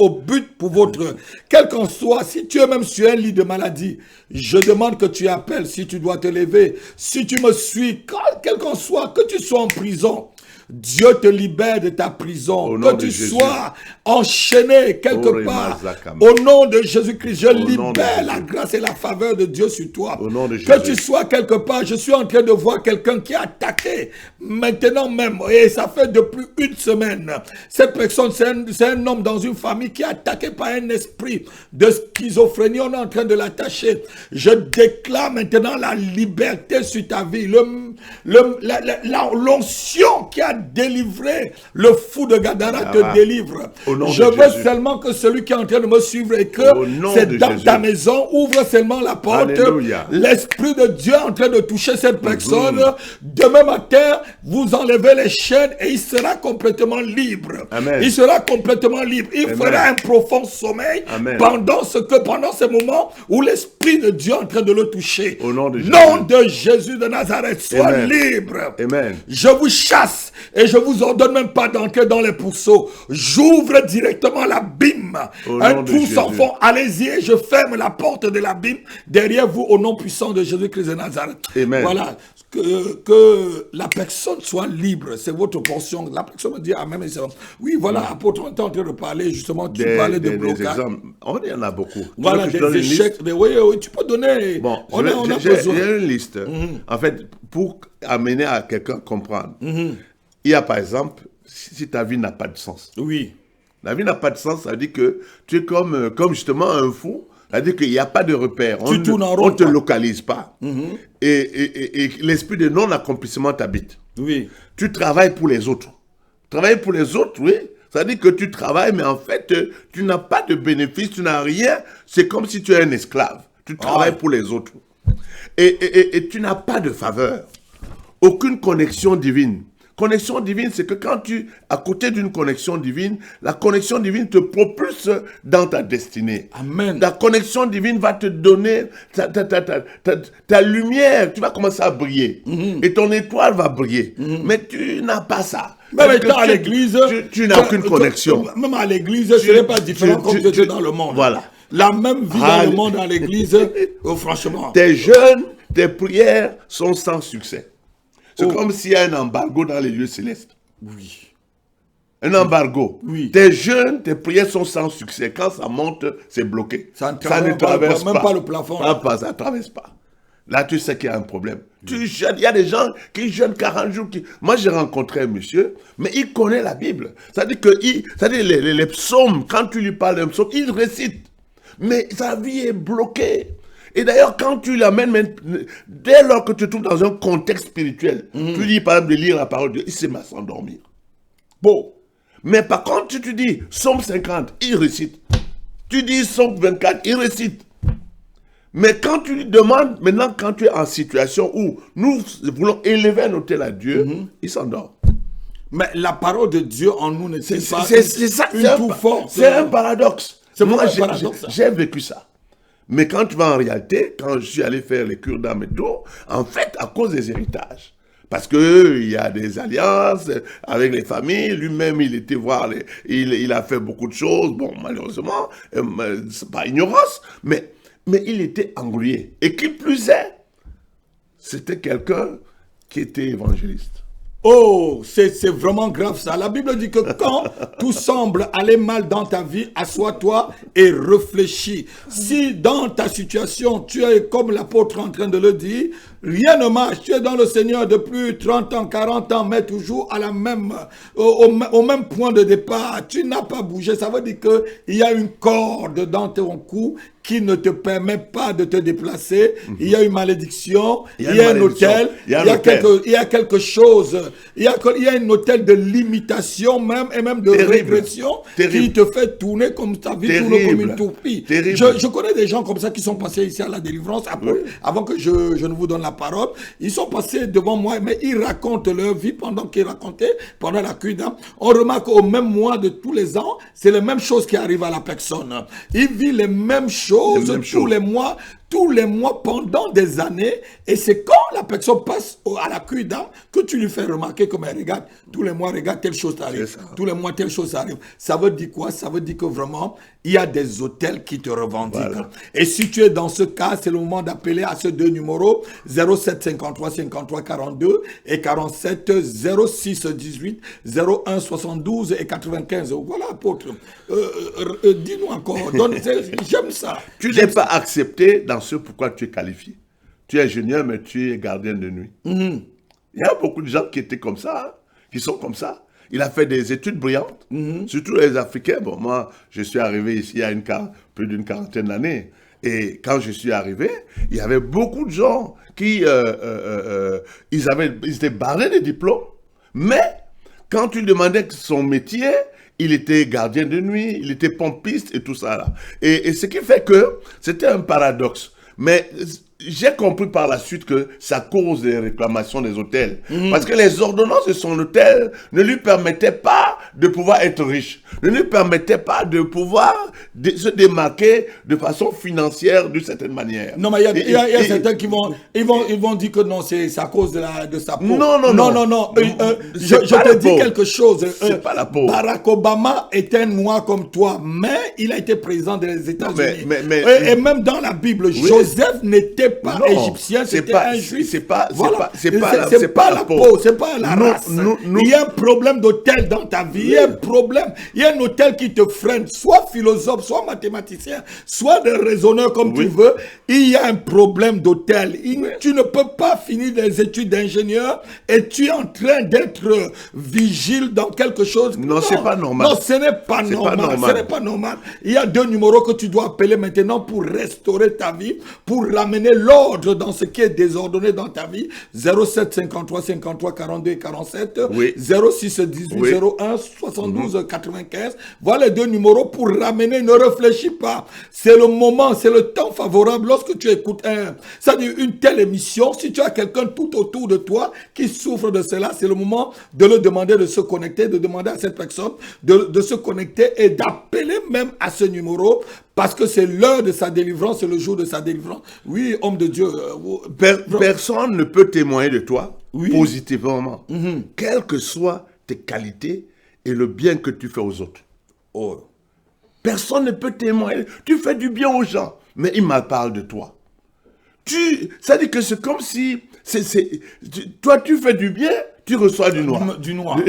au but pour votre, quel qu'en soit, si tu es même sur un lit de maladie, je demande que tu appelles si tu dois te lever, si tu me suis, quel qu'en soit, que tu sois en prison, Dieu te libère de ta prison. Que tu sois enchaîné quelque part. Au nom de Jésus-Christ, je libère la grâce et la faveur de Dieu sur toi. Que tu sois quelque part, je suis en train de voir quelqu'un qui est attaqué maintenant même. Et ça fait depuis une semaine. Cette personne, c'est un homme dans une famille qui est attaqué par un esprit de schizophrénie. On est en train de l'attacher. Je déclare maintenant la liberté sur ta vie. L'onction qui a délivré le fou de Gadara te délivre. Je veux seulement que celui qui est en train de me suivre et que c'est dans ta maison, ouvre seulement la porte. L'Esprit de Dieu est en train de toucher cette personne. Demain matin, vous enlevez les chaînes et il sera complètement libre. Amen. Il sera complètement libre. Il fera un profond sommeil pendant ce moment où l'Esprit de Dieu est en train de le toucher. Au nom de Jésus de Nazareth, sois libre. Amen. Je vous chasse et je vous ordonne même pas d'entrer dans les pourceaux. J'ouvre directement l'abîme. Un trou sans fond. Allez-y et je ferme la porte de l'abîme derrière vous au nom puissant de Jésus-Christ de Nazareth. Amen. Voilà. Que la personne soit libre, c'est votre portion. La personne me dit Amen. Oui, voilà, apôtre, on est en train de parler justement, tu parlais de blocage. On y en a beaucoup. Voilà, des échecs. Oui, tu peux donner. Bon, j'ai une liste. En fait, pour amener à quelqu'un à comprendre. Il y a par exemple, si ta vie n'a pas de sens. Oui. La vie n'a pas de sens, ça veut dire que tu es comme justement un fou. C'est-à-dire qu'il n'y a pas de repère. On ne te localise pas. Et l'esprit de non-accomplissement t'habite. Oui. Tu travailles pour les autres. Travailler pour les autres, oui. C'est-à-dire que tu travailles, mais en fait, tu n'as pas de bénéfice, tu n'as rien. C'est comme si tu es un esclave. Tu travailles pour les autres. Et tu n'as pas de faveur. Aucune connexion divine. Connexion divine, c'est que quand tu, à côté d'une connexion divine, la connexion divine te propulse dans ta destinée. Amen. La connexion divine va te donner ta lumière. Tu vas commencer à briller. Et ton étoile va briller. Mais tu n'as pas ça. Même étant à l'église, tu n'as aucune connexion. Même à l'église, ce n'est pas différent comme tu es dans le monde. Voilà. La même vie dans le monde, à l'église, franchement. Tes jeûnes, tes prières sont sans succès. C'est comme s'il y a un embargo dans les lieux célestes. Oui. Un embargo. Oui. Tes jeûnes, tes prières sont sans succès. Quand ça monte, c'est bloqué. Ça ne traverse pas. Même pas le plafond. Ça ne traverse pas. Là, tu sais qu'il y a un problème. Tu jeûnes. Il y a des gens qui jeûnent 40 jours. Moi, j'ai rencontré un monsieur, mais il connaît la Bible. C'est-à-dire que les psaumes, quand tu lui parles d'un psaume, il récite. Mais sa vie est bloquée. Et d'ailleurs, quand tu l'amènes, dès lors que tu te trouves dans un contexte spirituel, tu dis par exemple de lire la parole de Dieu, il se met à s'endormir. Bon. Mais par contre, tu te dis, Psaume 50, il récite. Tu dis Psaume 24, il récite. Mais quand tu lui demandes, maintenant quand tu es en situation où nous voulons élever un autel à Dieu, il s'endort. Mais la parole de Dieu en nous n'est pas c'est un paradoxe. Moi, j'ai vécu ça. Mais quand tu vas en réalité, quand je suis allé faire les cures d'âme et tout, en fait, à cause des héritages. Parce qu'il y a des alliances avec les familles, lui-même il était voir, il a fait beaucoup de choses, bon malheureusement, c'est pas ignorance, mais il était englué. Et qui plus est, c'était quelqu'un qui était évangéliste. Oh, c'est vraiment grave ça. La Bible dit que quand tout semble aller mal dans ta vie, assois-toi et réfléchis. Si dans ta situation, tu es comme l'apôtre en train de le dire, rien ne marche. Tu es dans le Seigneur depuis 30 ans, 40 ans, mais toujours à au même point de départ. Tu n'as pas bougé. Ça veut dire qu'il y a une corde dans ton cou qui ne te permet pas de te déplacer. Il y a une malédiction, il y a un hôtel, il y a quelque chose, il y a un hôtel de limitation même, et même de régression qui te fait tourner comme ta vie tourne comme une toupie. Je connais des gens comme ça qui sont passés ici à la délivrance, avant que je ne vous donne la parole. Ils sont passés devant moi, mais ils racontent leur vie pendant qu'ils racontaient, pendant la cure d'âme. On remarque au même mois de tous les ans, c'est les mêmes choses qui arrivent à la personne. Il vit les mêmes choses tous les mois, tous les mois pendant des années, et c'est quand la personne passe à la cure d'âme que tu lui fais remarquer que, mais regarde, tous les mois, regarde, telle chose t'arrive. Tous les mois, telle chose arrive. Ça veut dire quoi? Ça veut dire que vraiment, il y a des hôtels qui te revendiquent. Voilà. Et si tu es dans ce cas, c'est le moment d'appeler à ces deux numéros, 07 53 53 42 et 47 06 18 01 72 et 95. Voilà, apôtre. Dis-nous encore. J'aime ça. Tu n'es pas accepté dans ce pourquoi tu es qualifié. Tu es ingénieur, mais tu es gardien de nuit. Il y a beaucoup de gens qui étaient comme ça, hein, qui sont comme ça. Il a fait des études brillantes, surtout les Africains. Bon, moi, je suis arrivé ici il y a plus d'une quarantaine d'années. Et quand je suis arrivé, il y avait beaucoup de gens qui ils étaient barrés de diplômes, mais quand tu demandais son métier, il était gardien de nuit, il était pompiste et tout ça là. Et ce qui fait que c'était un paradoxe. Mais j'ai compris par la suite que ça cause des réclamations des hôtels. Parce que les ordonnances de son hôtel ne lui permettaient pas de pouvoir être riche, ne lui permettaient pas de pouvoir se démarquer de façon financière d'une certaine manière. Non, mais il y a certains qui vont dire que non, c'est à cause de sa peau. Non. Je te dis quelque chose. C'est pas la peau. Barack Obama était noir comme toi, mais il a été président des États-Unis. Et même dans la Bible, oui. Joseph n'était pas égyptien, c'était un juif. C'est pas la peau, c'est pas la race. Il y a un problème d'hôtel dans ta vie, il y a un problème. Il y a un hôtel qui te freine, soit philosophe, soit mathématicien, soit de raisonneur comme tu veux. Il y a un problème d'hôtel. Tu ne peux pas finir des études d'ingénieur et tu es en train d'être vigile dans quelque chose. Non, c'est pas normal. Non, ce n'est pas normal. Ce n'est pas normal. Il y a deux numéros que tu dois appeler maintenant pour restaurer ta vie, pour ramener l'ordre dans ce qui est désordonné dans ta vie. 07 53 53 42 47 06 18 01 72 95. Voilà les deux numéros pour ramener. Ne réfléchis pas. C'est le moment, c'est le temps favorable lorsque tu écoutes une telle émission. Si tu as quelqu'un tout autour de toi qui souffre de cela, c'est le moment de le demander de se connecter, de demander à cette personne de se connecter et d'appeler même à ce numéro. Parce que c'est l'heure de sa délivrance, c'est le jour de sa délivrance. Oui, homme de Dieu. Personne ne peut témoigner de toi positivement, quelles que soient tes qualités et le bien que tu fais aux autres. Personne ne peut témoigner. Tu fais du bien aux gens, mais ils mal parlent de toi. Ça dit que c'est comme si... toi, tu fais du bien, tu reçois du noir. Du noir.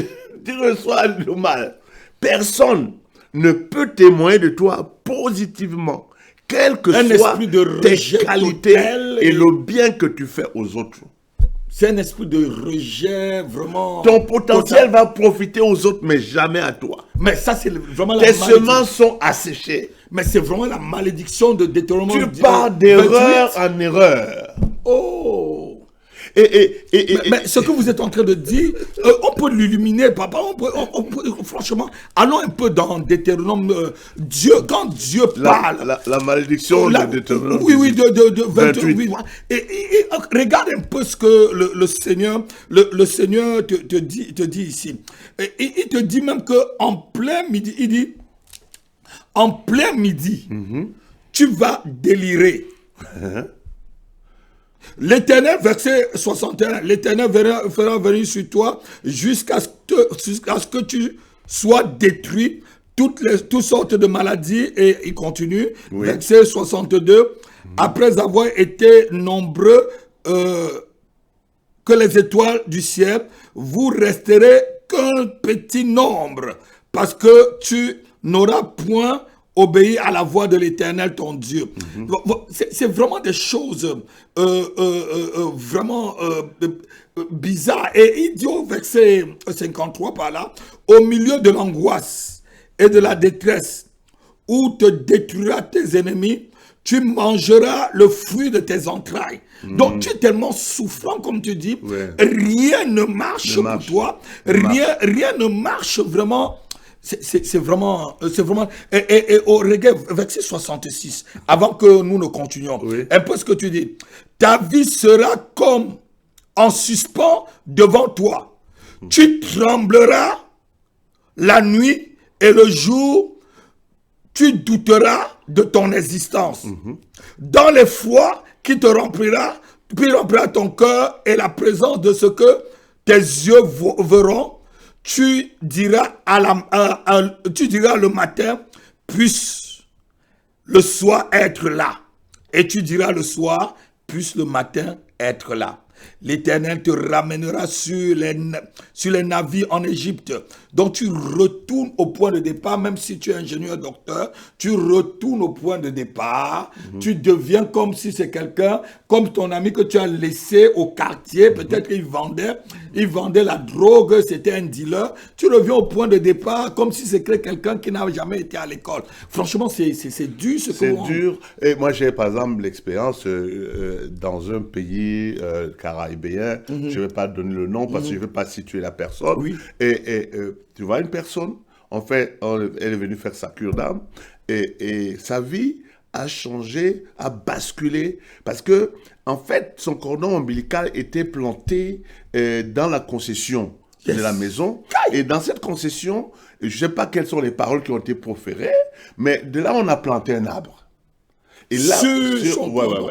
Tu reçois le mal. Personne ne peut témoigner de toi positivement, quelles que soient tes qualités et le bien que tu fais aux autres. C'est un esprit de rejet, vraiment... Ton potentiel va profiter aux autres, mais jamais à toi. Mais ça, c'est vraiment la malédiction. Tes semences sont asséchées. Mais c'est vraiment la malédiction de Deutéronome. Tu pars d'erreur en erreur. Mais ce que vous êtes en train de dire, on peut l'illuminer, papa. Franchement, allons un peu dans Deutéronome. Quand Dieu parle. La malédiction de Deutéronome. Oui, de 28. Et regarde un peu ce que le Seigneur te dit ici. Il te dit même qu'en plein midi, il dit, en plein midi, tu vas délirer. L'Éternel, verset 61, l'Éternel fera venir sur toi jusqu'à ce que tu sois détruit, toutes sortes de maladies, et il continue, verset 62, après avoir été nombreux que les étoiles du ciel, vous resterez qu'un petit nombre, parce que tu n'auras point obéir à la voix de l'Éternel, ton Dieu. C'est vraiment des choses vraiment bizarres. Et il dit au verset 53 par là, au milieu de l'angoisse et de la détresse, où te détruira tes ennemis, tu mangeras le fruit de tes entrailles. Donc tu es tellement souffrant, comme tu dis, rien ne marche pour toi, rien ne marche vraiment. C'est vraiment... Et au regard, verset 66, avant que nous ne continuions, un peu ce que tu dis. Ta vie sera comme en suspens devant toi. Tu trembleras la nuit et le jour, tu douteras de ton existence. Dans l'effroi qui te remplira, puis remplira ton cœur et la présence de ce que tes yeux verront, tu diras le matin, puisse le soir être là. Et tu diras le soir, puisse le matin être là. L'Éternel te ramènera sur les navires en Égypte. Donc tu retournes au point de départ, même si tu es ingénieur docteur, tu retournes au point de départ. Tu deviens comme si c'est quelqu'un, comme ton ami que tu as laissé au quartier. Peut-être qu'il vendait la drogue, c'était un dealer. Tu reviens au point de départ comme si c'était quelqu'un qui n'a jamais été à l'école. Franchement, c'est dur ce que c'est dur. Et moi, j'ai par exemple l'expérience dans un pays caribéen. Je ne vais pas donner le nom parce que je ne veux pas situer la personne. Oui. Et tu vois une personne, en fait, elle est venue faire sa cure d'âme et sa vie a changé, a basculé parce que, en fait, son cordon ombilical était planté dans la concession de la maison. Et dans cette concession, je ne sais pas quelles sont les paroles qui ont été proférées, mais de là, on a planté un arbre. Et là,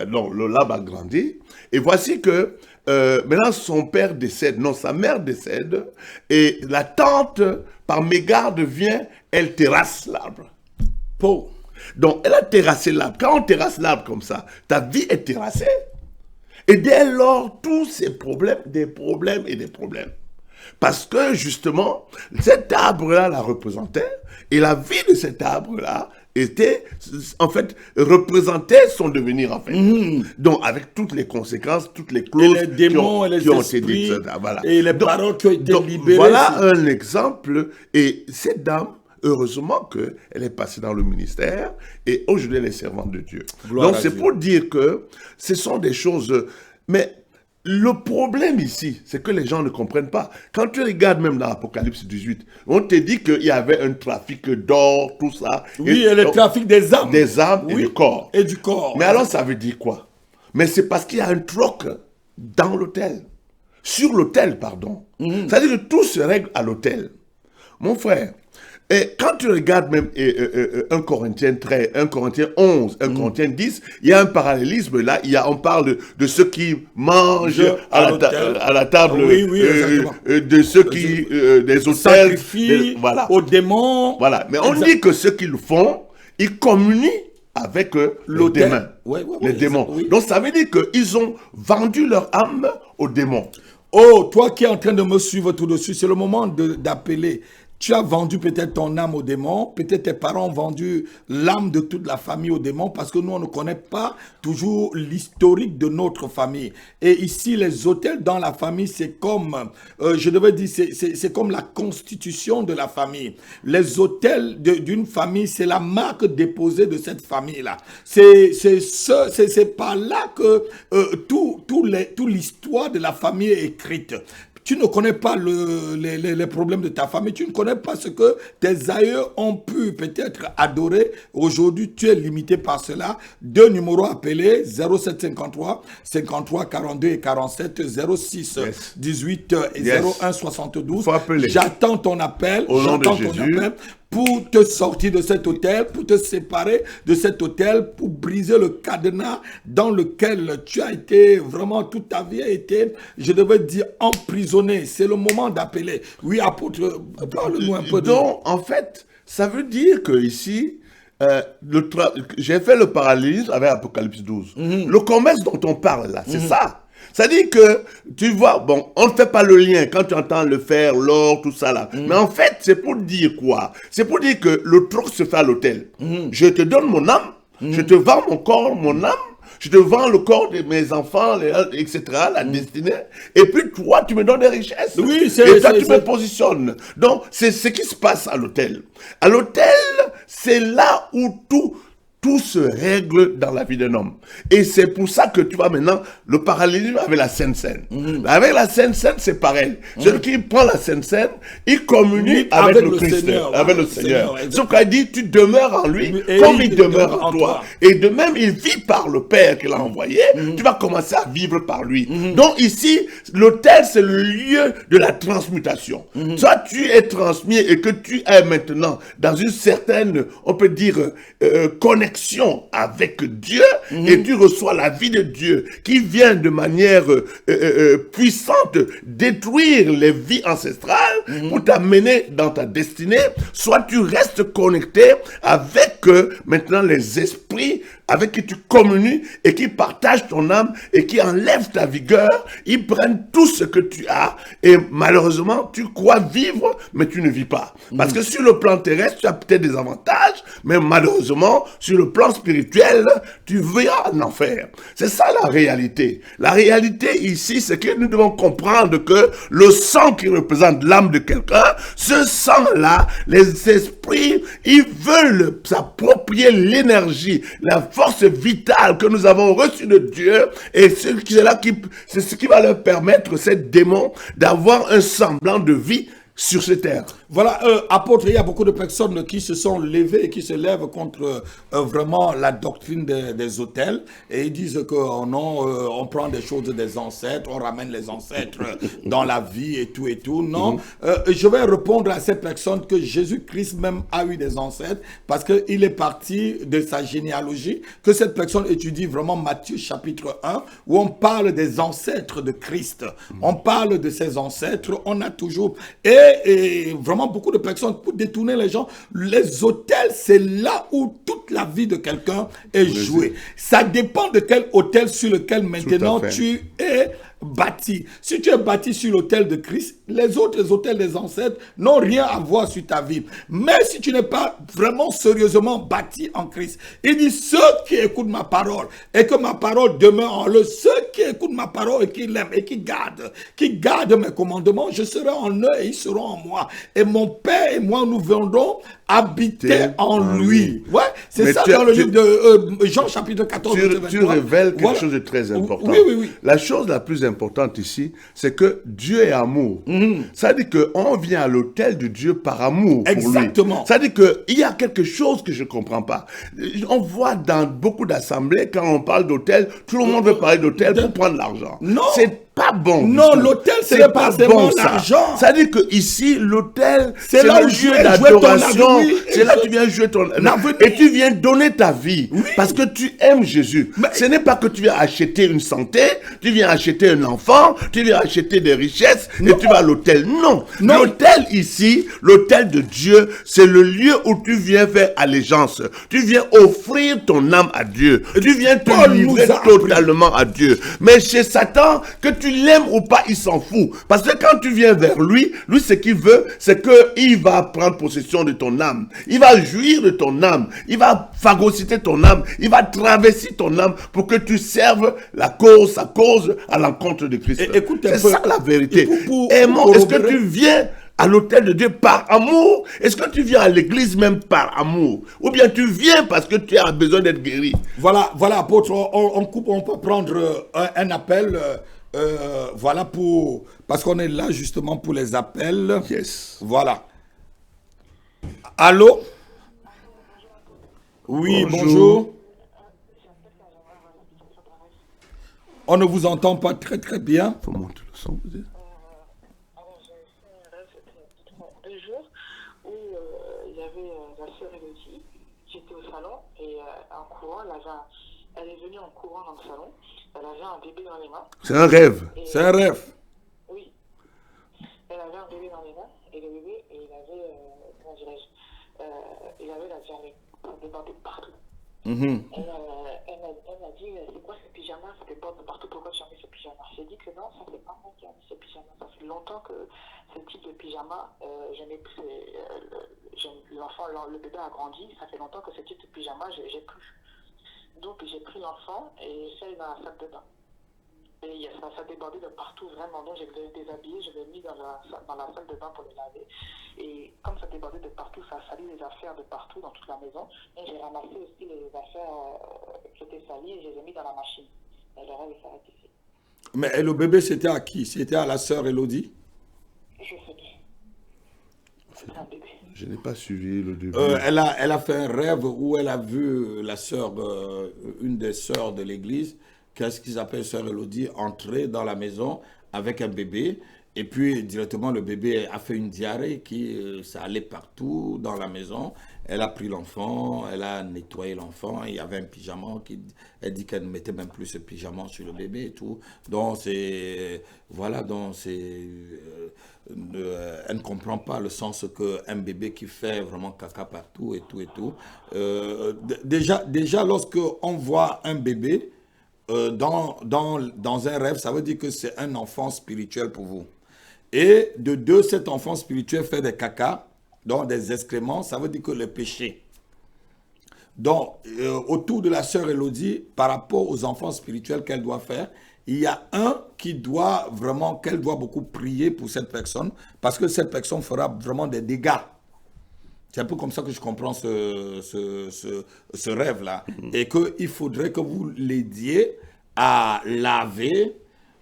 non, l'arbre a grandi. Et voici que maintenant, son père décède, non, sa mère décède, et la tante, par mégarde, vient, elle terrasse l'arbre. Pauvre. Donc, elle a terrassé l'arbre. Quand on terrasse l'arbre comme ça, ta vie est terrassée. Et dès lors, tous ces problèmes, des problèmes et des problèmes. Parce que, justement, cet arbre-là la représentait, et la vie de cet arbre-là était, en fait, représentait son devenir, en fait. Donc, avec toutes les conséquences, toutes les clauses et les démons, qui ont été dites. Voilà. Et les paroles qui ont été libérées. Voilà un exemple. Et cette dame, heureusement qu'elle est passée dans le ministère et aujourd'hui elle est servante de Dieu. Gloire donc c'est pour dire que ce sont des choses... Mais le problème ici, c'est que les gens ne comprennent pas. Quand tu regardes même dans l'Apocalypse 18, on te dit qu'il y avait un trafic d'or, tout ça. Oui, et le trafic des âmes. Des âmes et du corps. Et du corps. Mais alors ça veut dire quoi? Mais c'est parce qu'il y a un troc dans l'autel. Sur l'autel, pardon. C'est-à-dire que tout se règle à l'autel. Mon frère, et quand tu regardes même 1 Corinthiens 13, 1 Corinthiens 11, 1 Corinthiens 10, il y a un parallélisme là, on parle de ceux qui mangent à la table, de ceux qui, des autels, sacrifient aux démons. Voilà, mais on dit que ceux qui le font, ils communient avec les démons. Les démons. Donc ça veut dire qu'ils ont vendu leur âme aux démons. Oh, toi qui es en train de me suivre tout dessus, c'est le moment d'appeler. Tu as vendu peut-être ton âme au démon, peut-être tes parents ont vendu l'âme de toute la famille au démon parce que nous, on ne connaît pas toujours l'historique de notre famille. Et ici, les autels dans la famille, c'est comme, je devais dire, c'est comme la constitution de la famille. Les autels d'une famille, c'est la marque déposée de cette famille-là. C'est par là que toute l'histoire de la famille est écrite. Tu ne connais pas les problèmes de ta famille, tu ne connais pas ce que tes aïeux ont pu peut-être adorer. Aujourd'hui, tu es limité par cela. 2 numéros appelés, 0753 53 42 et 47, 06 18 et 01 72. J'attends ton appel. Au nom de Jésus. Pour te sortir de cet hôtel, pour te séparer de cet hôtel, pour briser le cadenas dans lequel tu as été, vraiment toute ta vie a été, je devais dire, emprisonné. C'est le moment d'appeler. Oui, apôtre, parle-nous un peu de... Donc, en fait, ça veut dire que ici, j'ai fait le parallélisme avec Apocalypse 12. Le commerce dont on parle là, c'est ça. C'est-à-dire que, tu vois, bon, on ne fait pas le lien quand tu entends le fer, l'or, tout ça là. Mais en fait, c'est pour dire quoi? C'est pour dire que le troc se fait à l'autel. Je te donne mon âme, je te vends mon corps, mon âme, je te vends le corps de mes enfants, etc., la destinée. Et puis toi, tu me donnes des richesses. Oui, et toi, tu me positionnes. Donc, c'est ce qui se passe à l'autel. À l'autel, c'est là où tout se règle dans la vie d'un homme. Et c'est pour ça que tu vois maintenant le parallélisme avec la Sainte Seine. Avec la Sainte Seine, c'est pareil. Celui qui prend la Sainte Seine, il communie avec le Christ, Seigneur, avec le Seigneur. Sauf qu'il dit, tu demeures en lui comme il demeure en toi. Et de même, il vit par le Père qu'il a envoyé. Tu vas commencer à vivre par lui. Donc ici, l'autel, c'est le lieu de la transmutation. Soit tu es transmis et que tu es maintenant dans une certaine, on peut dire, connexion connexion avec Dieu et tu reçois la vie de Dieu qui vient de manière puissante détruire les vies ancestrales pour t'amener dans ta destinée, soit tu restes connecté avec maintenant les esprits avec qui tu communies et qui partagent ton âme et qui enlèvent ta vigueur. Ils prennent tout ce que tu as et malheureusement, tu crois vivre, mais tu ne vis pas. Parce que sur le plan terrestre, tu as peut-être des avantages, mais malheureusement, sur le plan spirituel, tu vis en enfer. C'est ça la réalité. La réalité ici, c'est que nous devons comprendre que le sang qui représente l'âme de quelqu'un, ce sang-là, les esprits, ils veulent s'approprier l'énergie, la force vitale que nous avons reçue de Dieu, et c'est ce qui va leur permettre, ces démons, d'avoir un semblant de vie sur cette terre. Voilà, apôtre, il y a beaucoup de personnes qui se sont levées et qui se lèvent contre vraiment la doctrine des autels. Et ils disent que non, on prend des choses des ancêtres, on ramène les ancêtres dans la vie et tout et tout. Non, je vais répondre à ces personnes que Jésus-Christ même a eu des ancêtres parce qu'il est parti de sa généalogie, que cette personne étudie vraiment Matthieu chapitre 1 où on parle des ancêtres de Christ. On parle de ses ancêtres, on a toujours... Et vraiment beaucoup de personnes pour détourner les gens. Les hôtels, c'est là où toute la vie de quelqu'un est jouée. Ça dépend de quel hôtel sur lequel maintenant tu es bâti. Si tu es bâti sur l'autel de Christ, les autres hôtels des ancêtres n'ont rien à voir sur ta vie. Mais si tu n'es pas vraiment sérieusement bâti en Christ, il dit ceux qui écoutent ma parole et que ma parole demeure en eux, ceux qui écoutent ma parole et qui l'aiment et qui gardent mes commandements, je serai en eux et ils seront en moi. Et mon Père et moi, nous viendrons habiter en lui. Ouais, c'est ça dans le livre de Jean chapitre 14. Tu révèles quelque chose de très important. Oui. La chose la plus importante ici, c'est que Dieu est amour. Ça veut dire qu'on vient à l'autel de Dieu par amour pour Exactement. lui. Ça veut dire qu'il y a quelque chose que je ne comprends pas. On voit dans beaucoup d'assemblées, quand on parle d'autel, tout le monde veut parler d'autel pour prendre l'argent. Non. C'est pas bon. Non, l'autel, ce n'est pas seulement l'argent. Ça veut dire que ici, l'autel, c'est là le où lieu tu viens d'adoration. C'est là que tu viens jouer ton et tu viens donner ta vie parce que tu aimes Jésus. Mais ce n'est pas que tu viens acheter une santé, tu viens acheter un enfant, tu viens acheter des richesses et tu vas à l'autel. Non. L'autel ici, l'autel de Dieu, c'est le lieu où tu viens faire allégeance. Tu viens offrir ton âme à Dieu. Tu viens te livrer totalement à Dieu. Mais chez Satan, que tu l'aimes ou pas, il s'en fout. Parce que quand tu viens vers lui, ce qu'il veut, c'est qu'il va prendre possession de ton âme. Il va jouir de ton âme. Il va phagocyter ton âme. Il va traverser ton âme pour que tu serves sa cause à l'encontre de Christ. C'est ça la vérité. Est-ce que tu viens à l'autel de Dieu par amour? Est-ce que tu viens à l'église même par amour? Ou bien tu viens parce que tu as besoin d'être guéri? Voilà, apôtre, on peut prendre un appel. Voilà parce qu'on est là justement pour les appels. Yes. Voilà. Allô? Oui, bonjour. On ne vous entend pas très très bien. Faut monter le son, vous dites. Alors, j'ai fait un rêve, c'était 2 jours, où il y avait la sœur Elodie. J'étais au salon et en courant, elle est venue en courant dans le salon. Elle avait un bébé dans les mains. C'est un rêve. C'est un rêve. Oui. Elle avait un bébé dans les mains et le bébé, il avait, il avait la diarrhée. Ça débordait partout. Elle m'a dit, c'est quoi ce pyjama? Ça déborde de partout, pourquoi tu as mis ce pyjama? J'ai dit que non, ça c'est pas moi qui a mis ce pyjama. Ça fait longtemps que ce type de pyjama, je n'ai plus. L'enfant, le bébé a grandi, ça fait longtemps que ce type de pyjama, j'ai plus. Donc j'ai pris l'enfant et j'ai fait dans la salle de bain. Et ça débordait de partout vraiment. Donc j'ai déshabillé, je l'ai mis dans la salle de bain pour le laver. Et comme ça débordait de partout, ça a sali les affaires de partout dans toute la maison. Et j'ai ramassé aussi les affaires qui étaient salies et je les ai mis dans la machine. Et le rêve s'arrête ici. Mais le bébé, c'était à qui? C'était à la sœur Elodie? Je sais plus. C'était un bébé. Je n'ai pas suivi le début. Elle a fait un rêve où elle a vu la sœur, une des sœurs de l'église, qu'est-ce qu'ils appellent sœur Elodie, entrer dans la maison avec un bébé. Et puis, directement, le bébé a fait une diarrhée ça allait partout dans la maison. Elle a pris l'enfant, elle a nettoyé l'enfant. Il y avait un pyjama. Elle dit qu'elle ne mettait même plus ce pyjama sur le bébé et tout. Donc, voilà, elle ne comprend pas le sens qu'un bébé qui fait vraiment caca partout et tout et tout. Déjà lorsque on voit un bébé dans un rêve, ça veut dire que c'est un enfant spirituel pour vous. Et de deux, cet enfant spirituel fait des caca, donc des excréments, ça veut dire que le péché. Donc, autour de la sœur Élodie, par rapport aux enfants spirituels qu'elle doit faire, il y a un qu'elle doit beaucoup prier pour cette personne, parce que cette personne fera vraiment des dégâts. C'est un peu comme ça que je comprends ce rêve-là. Et qu'il faudrait que vous l'aidiez à laver,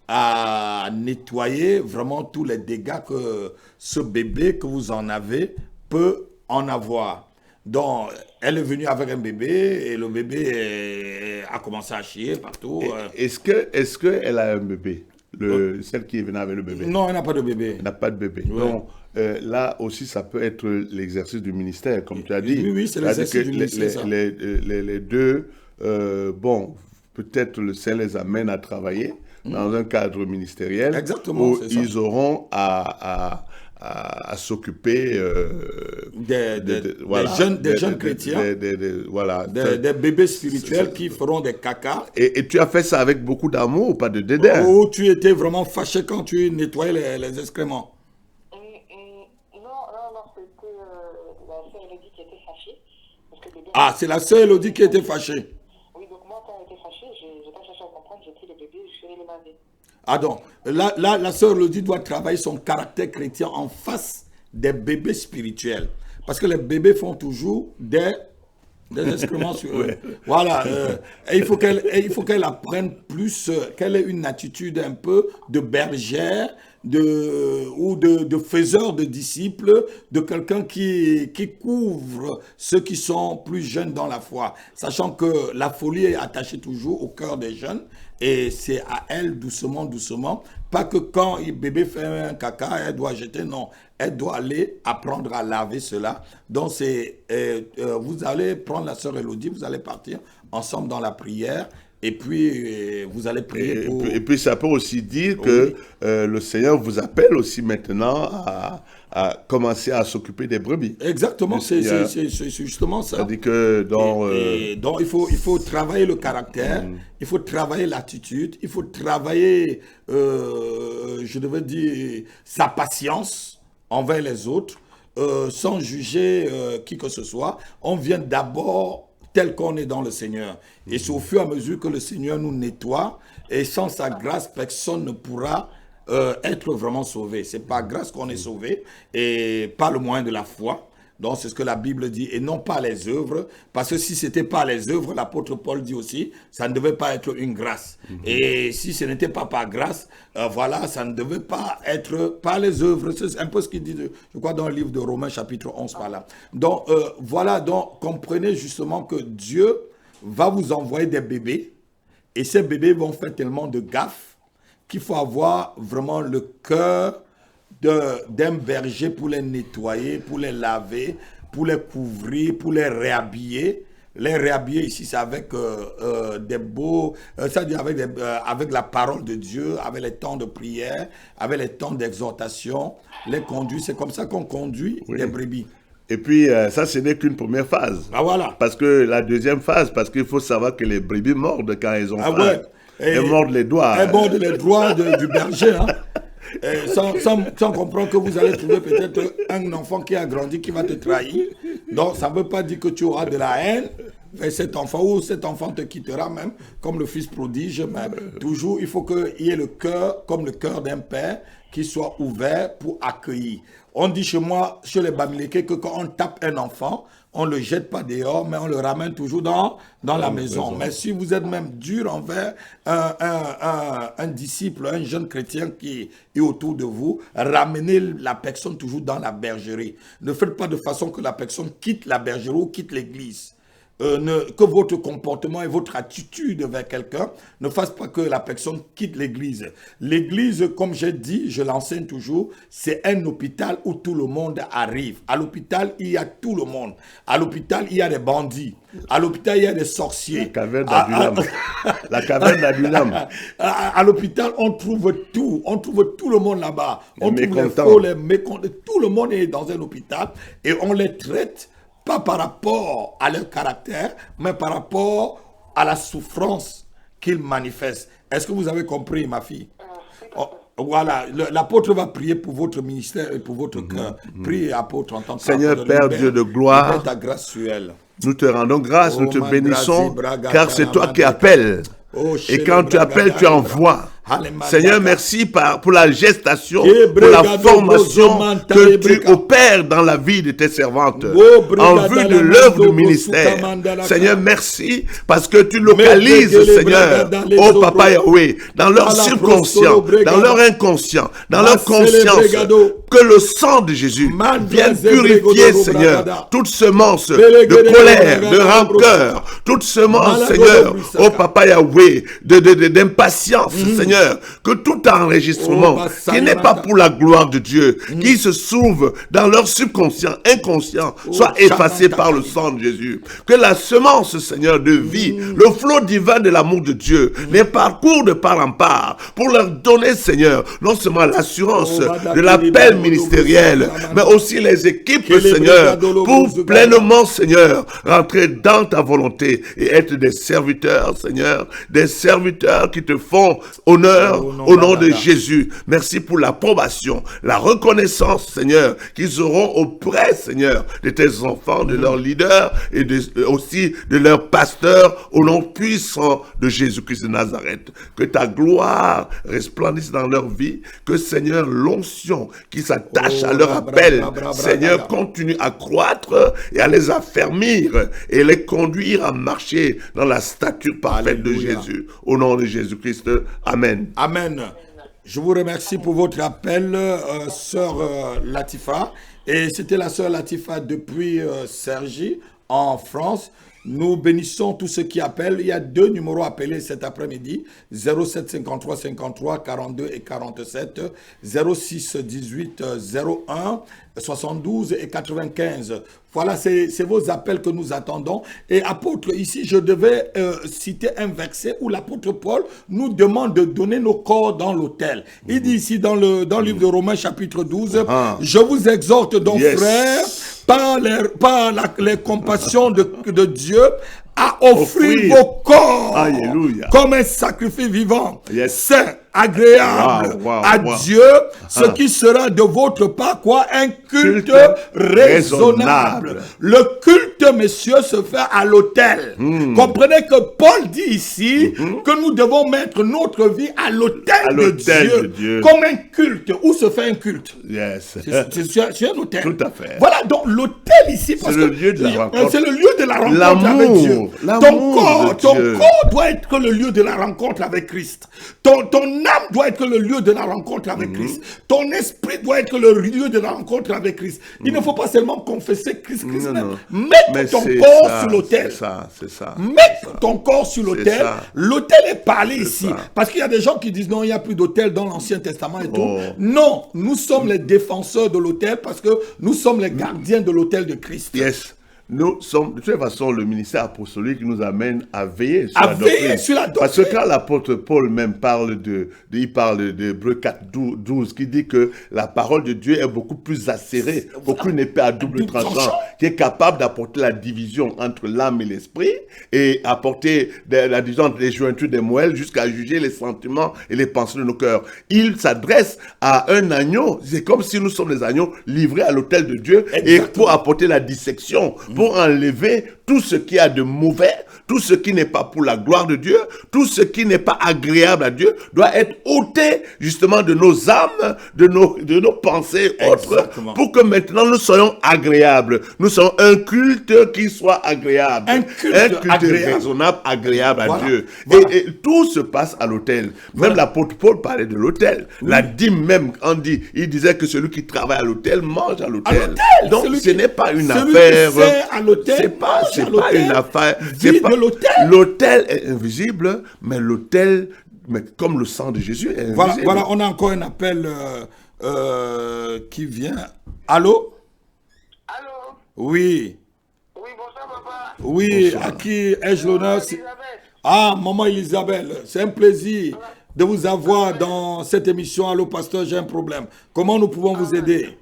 à nettoyer vraiment tous les dégâts que ce bébé que vous en avez peut en avoir. Donc, elle est venue avec un bébé et le bébé a commencé à chier partout. Est-ce qu'elle a un bébé, celle qui est venue avec le bébé? Non, elle n'a pas de bébé. Elle n'a pas de bébé. Ouais. Donc, là aussi, ça peut être l'exercice du ministère, comme tu as dit. Oui, c'est l'exercice du ministère. Les deux, bon, peut-être le Seigneur les amène à travailler dans un cadre ministériel. Exactement, où c'est ça. ils auront à s'occuper des jeunes chrétiens, des bébés spirituels qui feront des caca. Et tu as fait ça avec beaucoup d'amour ou pas de dédain? Ou tu étais vraiment fâché quand tu nettoyais les excréments? Non, c'était la sœur Elodie qui était fâchée. Parce que le bébé C'est la sœur Élodie qui était fâchée. Oui, donc moi, quand elle était fâchée, je n'ai pas cherché à comprendre, j'ai pris le bébé, je suis allée le laver. Donc, là, la sœur Élodie doit travailler son caractère chrétien en face des bébés spirituels. Parce que les bébés font toujours des excréments sur eux. Voilà. Et il faut qu'elle apprenne plus, qu'elle ait une attitude un peu de bergère, ou de faiseur de disciples, de quelqu'un qui couvre ceux qui sont plus jeunes dans la foi. Sachant que la folie est attachée toujours au cœur des jeunes. Et c'est à elle, doucement, doucement. Pas que quand le bébé fait un caca, elle doit jeter, non. Elle doit aller apprendre à laver cela. Donc, vous allez prendre la sœur Élodie, vous allez partir ensemble dans la prière. Et puis, vous allez prier pour... Et puis, ça peut aussi dire que le Seigneur vous appelle aussi maintenant à commencer à s'occuper des brebis. Exactement, c'est justement ça. C'est-à-dire que donc, il faut travailler le caractère, il faut travailler l'attitude, il faut travailler, je devais dire, sa patience envers les autres, sans juger qui que ce soit. On vient d'abord tel qu'on est dans le Seigneur. Et c'est au fur et à mesure que le Seigneur nous nettoie, et sans sa grâce, personne ne pourra être vraiment sauvé. C'est par grâce qu'on est sauvé, et pas le moyen de la foi. Donc c'est ce que la Bible dit, et non pas les œuvres, parce que si c'était pas les œuvres, l'apôtre Paul dit aussi, ça ne devait pas être une grâce. Et si ce n'était pas par grâce, voilà, ça ne devait pas être par les œuvres. C'est un peu ce qu'il dit, je crois, dans le livre de Romains chapitre 11 par là. Donc voilà, donc comprenez justement que Dieu va vous envoyer des bébés, et ces bébés vont faire tellement de gaffes qu'il faut avoir vraiment le cœur d'un berger pour les nettoyer, pour les laver, pour les couvrir, pour les réhabiller. Les réhabiller ici, c'est avec des beaux, c'est-à-dire avec la parole de Dieu, avec les temps de prière, avec les temps d'exhortation, les conduire. C'est comme ça qu'on conduit les brebis. Et puis, ça, ce n'est qu'une première phase. Voilà. Parce que la deuxième phase, parce qu'il faut savoir que les brebis mordent quand elles ont faim. Ouais. Elles mordent les doigts. Elles mordent les doigts du berger, hein. Sans comprendre que vous allez trouver peut-être un enfant qui a grandi, qui va te trahir. Donc, ça ne veut pas dire que tu auras de la haine vers cet enfant, ou cet enfant te quittera même, comme le fils prodige. Mais toujours, il faut qu'il y ait le cœur, comme le cœur d'un père, qui soit ouvert pour accueillir. On dit chez moi, chez les Bamileke, que quand on tape un enfant, on ne le jette pas dehors, mais on le ramène toujours dans la maison. Mais si vous êtes même dur envers un disciple, un jeune chrétien qui est autour de vous, ramenez la personne toujours dans la bergerie. Ne faites pas de façon que la personne quitte la bergerie ou quitte l'église. que votre comportement et votre attitude vers quelqu'un ne fasse pas que la personne quitte l'église. L'église, comme j'ai dit, je l'enseigne toujours, c'est un hôpital où tout le monde arrive. À l'hôpital, il y a tout le monde. À l'hôpital, il y a des bandits. À l'hôpital, il y a des sorciers. La caverne d'Adulam. La caverne d'Adulam. À l'hôpital, on trouve tout. On trouve tout le monde là-bas. On trouve les mécontents. faux, les mécontents. Tout le monde est dans un hôpital et on les traite pas par rapport à leur caractère, mais par rapport à la souffrance qu'ils manifestent. Est-ce que vous avez compris, ma fille? Oh, voilà, l'apôtre va prier pour votre ministère et pour votre cœur. Priez, apôtre, en tant que Seigneur, Père Dieu de gloire, ta grâce sur elle. nous te rendons grâce, nous te Oh, bénissons, Braga, car c'est toi qui appelles. Oh, Et quand tu appelles, tu envoies. Alléluia. Seigneur, merci pour la gestation, Et pour la brigado, formation bozomanta, que et tu briga. opères dans la vie de tes servantes Oh, en brigada, vue de la l'œuvre mando, du ministère. bosuta, Seigneur, merci parce que tu localises, Medegele, Seigneur, brigada, les oh obro. Papa Yahweh, dans leur Ala subconscient, prostolo, brigada. dans leur inconscient, dans leur Masele, conscience, brigado. que le sang de Jésus Mandra, vienne zebrego, purifier, dobro, Seigneur, brigada. toute semence Belegede, de colère, de brigada, rancœur, toute semence, Malago, Seigneur, brissaka. oh Papa Yahweh, d'impatience, Seigneur, que tout enregistrement Oh, qui n'est pas pour la gloire de Dieu, qui se trouve dans leur subconscient, inconscient, soit effacé par le sang de Jésus. Que la semence, Seigneur, de vie, le flot divin de l'amour de Dieu, les parcours de part en part, pour leur donner, Seigneur, non seulement l'assurance de l'appel ministériel, mais aussi les équipes, Seigneur, pour pleinement, Seigneur, rentrer dans ta volonté et être des serviteurs, Seigneur, des serviteurs qui te font honneur au nom de Jésus. Merci pour l'approbation, la reconnaissance, Seigneur, qu'ils auront auprès, Seigneur, de tes enfants, de leurs leaders et aussi de leurs pasteurs au nom puissant de Jésus-Christ de Nazareth. Que ta gloire resplendisse dans leur vie, que, Seigneur, l'onction qui s'attache à leur appel, Seigneur, continue à croître et à les affermir et les conduire à marcher dans la stature parfaite de Alléluia. Jésus. Au nom de Jésus-Christ, Amen. Amen. Je vous remercie pour votre appel, sœur Latifa. Et c'était la sœur Latifa depuis Cergy, en France. Nous bénissons tous ceux qui appellent. Il y a 2 numéros appelés cet après-midi. 07 53 53 42 et 47. 06 18 01 72 et 95. Voilà, c'est vos appels que nous attendons. Et apôtre, ici, je devais citer un verset où l'apôtre Paul nous demande de donner nos corps dans l'autel. Il dit ici dans le livre de Romains chapitre 12, je vous exhorte donc, frères, par les compassions de Dieu, à offrir vos corps Alléluia. comme un sacrifice vivant, Yes. saint, agréable à Dieu, ce qui sera de votre part quoi? Un culte raisonnable. Le culte, messieurs, se fait à l'autel. Comprenez que Paul dit ici que nous devons mettre notre vie à l'autel de Dieu, comme un culte. Où se fait un culte? Yes. C'est un autel. Tout à fait. Voilà, donc l'autel ici, parce C'est le lieu de la rencontre. c'est le lieu de la rencontre avec Dieu. L'amour Ton de Dieu. corps doit être le lieu de la rencontre avec Christ. Ton âme doit être le lieu de la rencontre avec Christ. Ton esprit doit être le lieu de la rencontre avec Christ. Il ne faut pas seulement confesser Christ. Non. Mets ton corps sur l'autel. C'est ça. Mets ton corps sur l'autel. ça. L'autel est parlé ici. ça. Parce qu'il y a des gens qui disent non, il n'y a plus d'autel dans l'Ancien Testament et tout. Oh. Non, nous sommes les défenseurs de l'autel parce que nous sommes les gardiens de l'autel de Christ. Yes. Nous sommes, de toute façon, le ministère apostolique qui nous amène à veiller sur À la veiller doctrine. sur la Parce que doctrine. quand l'apôtre Paul même parle de Hébreux 4, 12, qui dit que la parole de Dieu est beaucoup plus acérée, beaucoup une épée à double tranchant, qui est capable d'apporter la division entre l'âme et l'esprit, et apporter la division entre les jointures des moelles jusqu'à juger les sentiments et les pensées de nos cœurs. Il s'adresse à un agneau, c'est comme si nous sommes des agneaux livrés à l'autel de Dieu, et pour apporter la dissection, pour enlever tout ce qui a de mauvais, tout ce qui n'est pas pour la gloire de Dieu, tout ce qui n'est pas agréable à Dieu, doit être ôté justement de nos âmes, de nos pensées autres, Exactement. pour que maintenant nous soyons agréables. Nous soyons un culte qui soit agréable. Un culte agréable. raisonnable, agréable à Voilà. Dieu. Voilà. Et tout se passe à l'autel. Même l'apôtre Paul parlait de l'autel. La dîme même, il disait que celui qui travaille à l'autel mange à l'autel. Donc ce n'est pas une celui affaire. qui sert à l'autel, C'est pas marcher à C'est pas une l'autel. affaire. Vie de l'autel. L'autel est invisible, mais l'autel, mais comme le sang de Jésus est invisible. Voilà, on a encore un appel qui vient. Allô? Allô? Oui. Oui, bonsoir, papa. Oui, Bonsoir. à qui ai-je l'honneur? Elisabeth. Ah, maman Isabelle, c'est un plaisir de vous avoir dans cette émission. Allô, pasteur, j'ai un problème. Comment nous pouvons vous aider?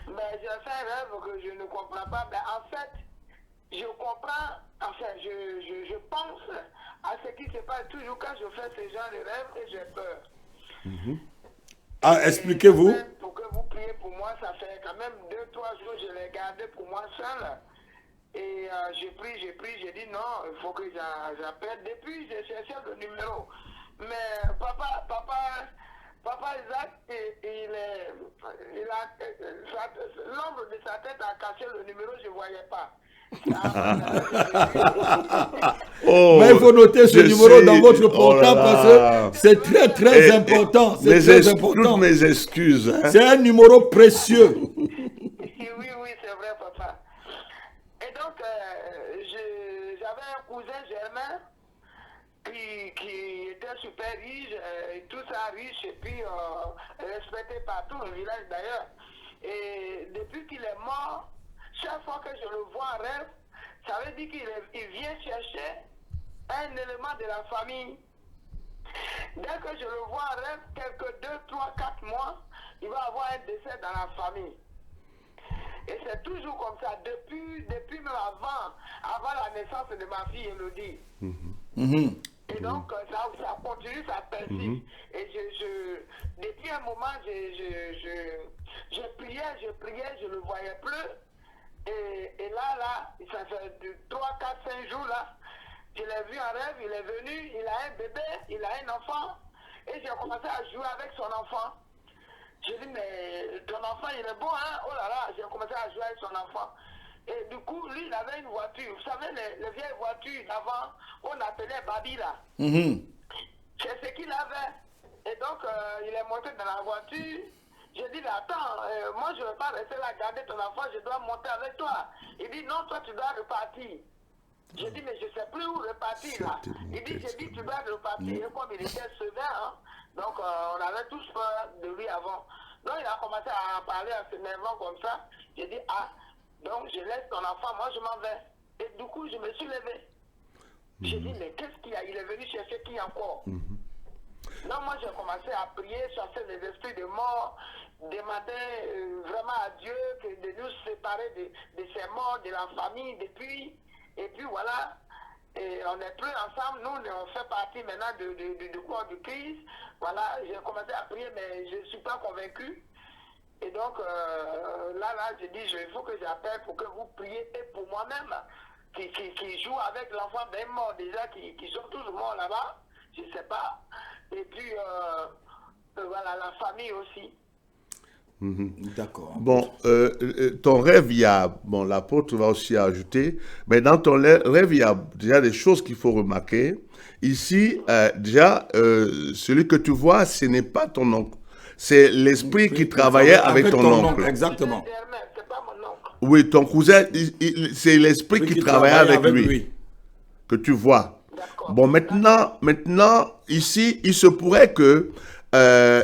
Ben, j'ai fait un rêve que je ne comprends pas. Ben, en fait, je comprends, enfin, je pense à ce qui se passe toujours quand je fais ce genre de rêve et j'ai peur. Ah, expliquez-vous. Et pour que vous priez pour moi, ça fait quand même 2-3 jours que je l'ai gardé pour moi seul. Et j'ai pris, j'ai dit non, il faut que j'appelle. Depuis, j'ai cherché le numéro. Mais papa Isaac, l'ombre de sa tête a caché le numéro, je ne voyais pas. Oh, Mais il faut noter ce je numéro sais. dans votre Oh portable là parce là. que c'est très très important. C'est très important. Toutes mes excuses. Hein. C'est un numéro précieux. Oui, c'est vrai, papa. Et donc, j'avais un cousin Germain qui était super riche, et tout ça riche, et puis respecté par tout le village d'ailleurs. Et depuis qu'il est mort, chaque fois que je le vois en rêve, ça veut dire qu'il vient chercher un élément de la famille. Dès que je le vois en rêve, quelques 2, 3, 4 mois, il va avoir un décès dans la famille. Et c'est toujours comme ça, depuis même avant la naissance de ma fille Elodie. Et donc, ça continue, ça persiste. Et depuis un moment, je priais, je ne le voyais plus. Et là, ça fait 3, 4, 5 jours, là, je l'ai vu en rêve, il est venu, il a un bébé, il a un enfant. Et j'ai commencé à jouer avec son enfant. J'ai dit, mais ton enfant, il est bon, hein? Oh là là, j'ai commencé à jouer avec son enfant. Et du coup, lui, il avait une voiture. Vous savez, les vieilles voitures d'avant, on appelait Babi, là. C'est ce qu'il avait. Et donc, il est monté dans la voiture. J'ai dit, mais attends, moi, je ne vais pas rester là, garder ton enfant, je dois monter avec toi. Il dit, non, toi, tu dois repartir. J'ai dit, mais je ne sais plus où repartir, là. Il dit, j'ai dit, tu dois repartir. Et comme il était sévère, hein, donc on avait tous peur de lui avant. Donc, il a commencé à parler en s'énervant comme ça. J'ai dit, ah, donc je laisse ton enfant, moi, je m'en vais. Et du coup, je me suis levé. J'ai dit, mais qu'est-ce qu'il y a? Il est venu chercher qui encore? Non, moi, j'ai commencé à prier, chasser les esprits de mort, demander vraiment à Dieu de nous séparer de ces morts, de la famille, depuis. Et puis voilà, et on n'est plus ensemble. Nous, on fait partie maintenant du corps du Christ. Voilà, j'ai commencé à prier, mais je ne suis pas convaincu. Et donc, là, j'ai dit, il faut que j'appelle pour que vous priez et pour moi-même, qui joue avec l'enfant d'un mort déjà, qui sont tous morts là-bas, je ne sais pas. Et puis, voilà, la famille aussi. D'accord. Bon, ton rêve, il y a, bon, l'apôtre va aussi ajouter, mais dans ton rêve, il y a déjà des choses qu'il faut remarquer. Ici, déjà, celui que tu vois, ce n'est pas ton oncle. C'est l'esprit qui travaillait avec ton oncle. Exactement. C'est pas mon oncle. Oui, ton cousin, c'est l'esprit qui travaillait avec lui, que tu vois. Bon, maintenant, ici, il se pourrait que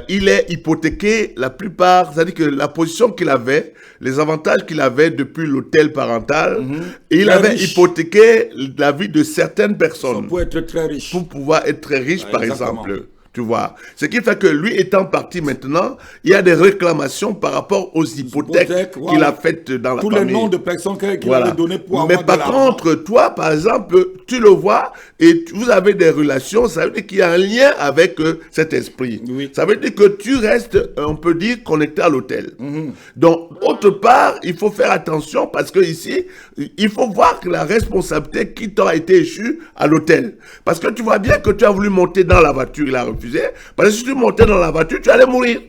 il ait hypothéqué la plupart, c'est-à-dire que la position qu'il avait, les avantages qu'il avait depuis l'hôtel parental, il avait hypothéqué la vie de certaines personnes pour être très riche. pour pouvoir être très riche, par exactement. exemple. Tu vois. Ce qui fait que lui étant parti maintenant, il y a des réclamations par rapport aux hypothèques qu'il voilà. a faites dans la Tous famille. les noms de personnes qu'il Voilà. avait donnés pour Mais avoir de par l'argent. contre, toi, par exemple, tu le vois et vous avez des relations, ça veut dire qu'il y a un lien avec cet esprit. Oui. Ça veut dire que tu restes, on peut dire, connecté à l'autel. Donc, autre part, il faut faire attention parce que ici, il faut voir que la responsabilité qui t'a été échue à l'autel. Parce que tu vois bien que tu as voulu monter dans la voiture, il a refusé. Parce que si tu montais dans la voiture, tu allais mourir.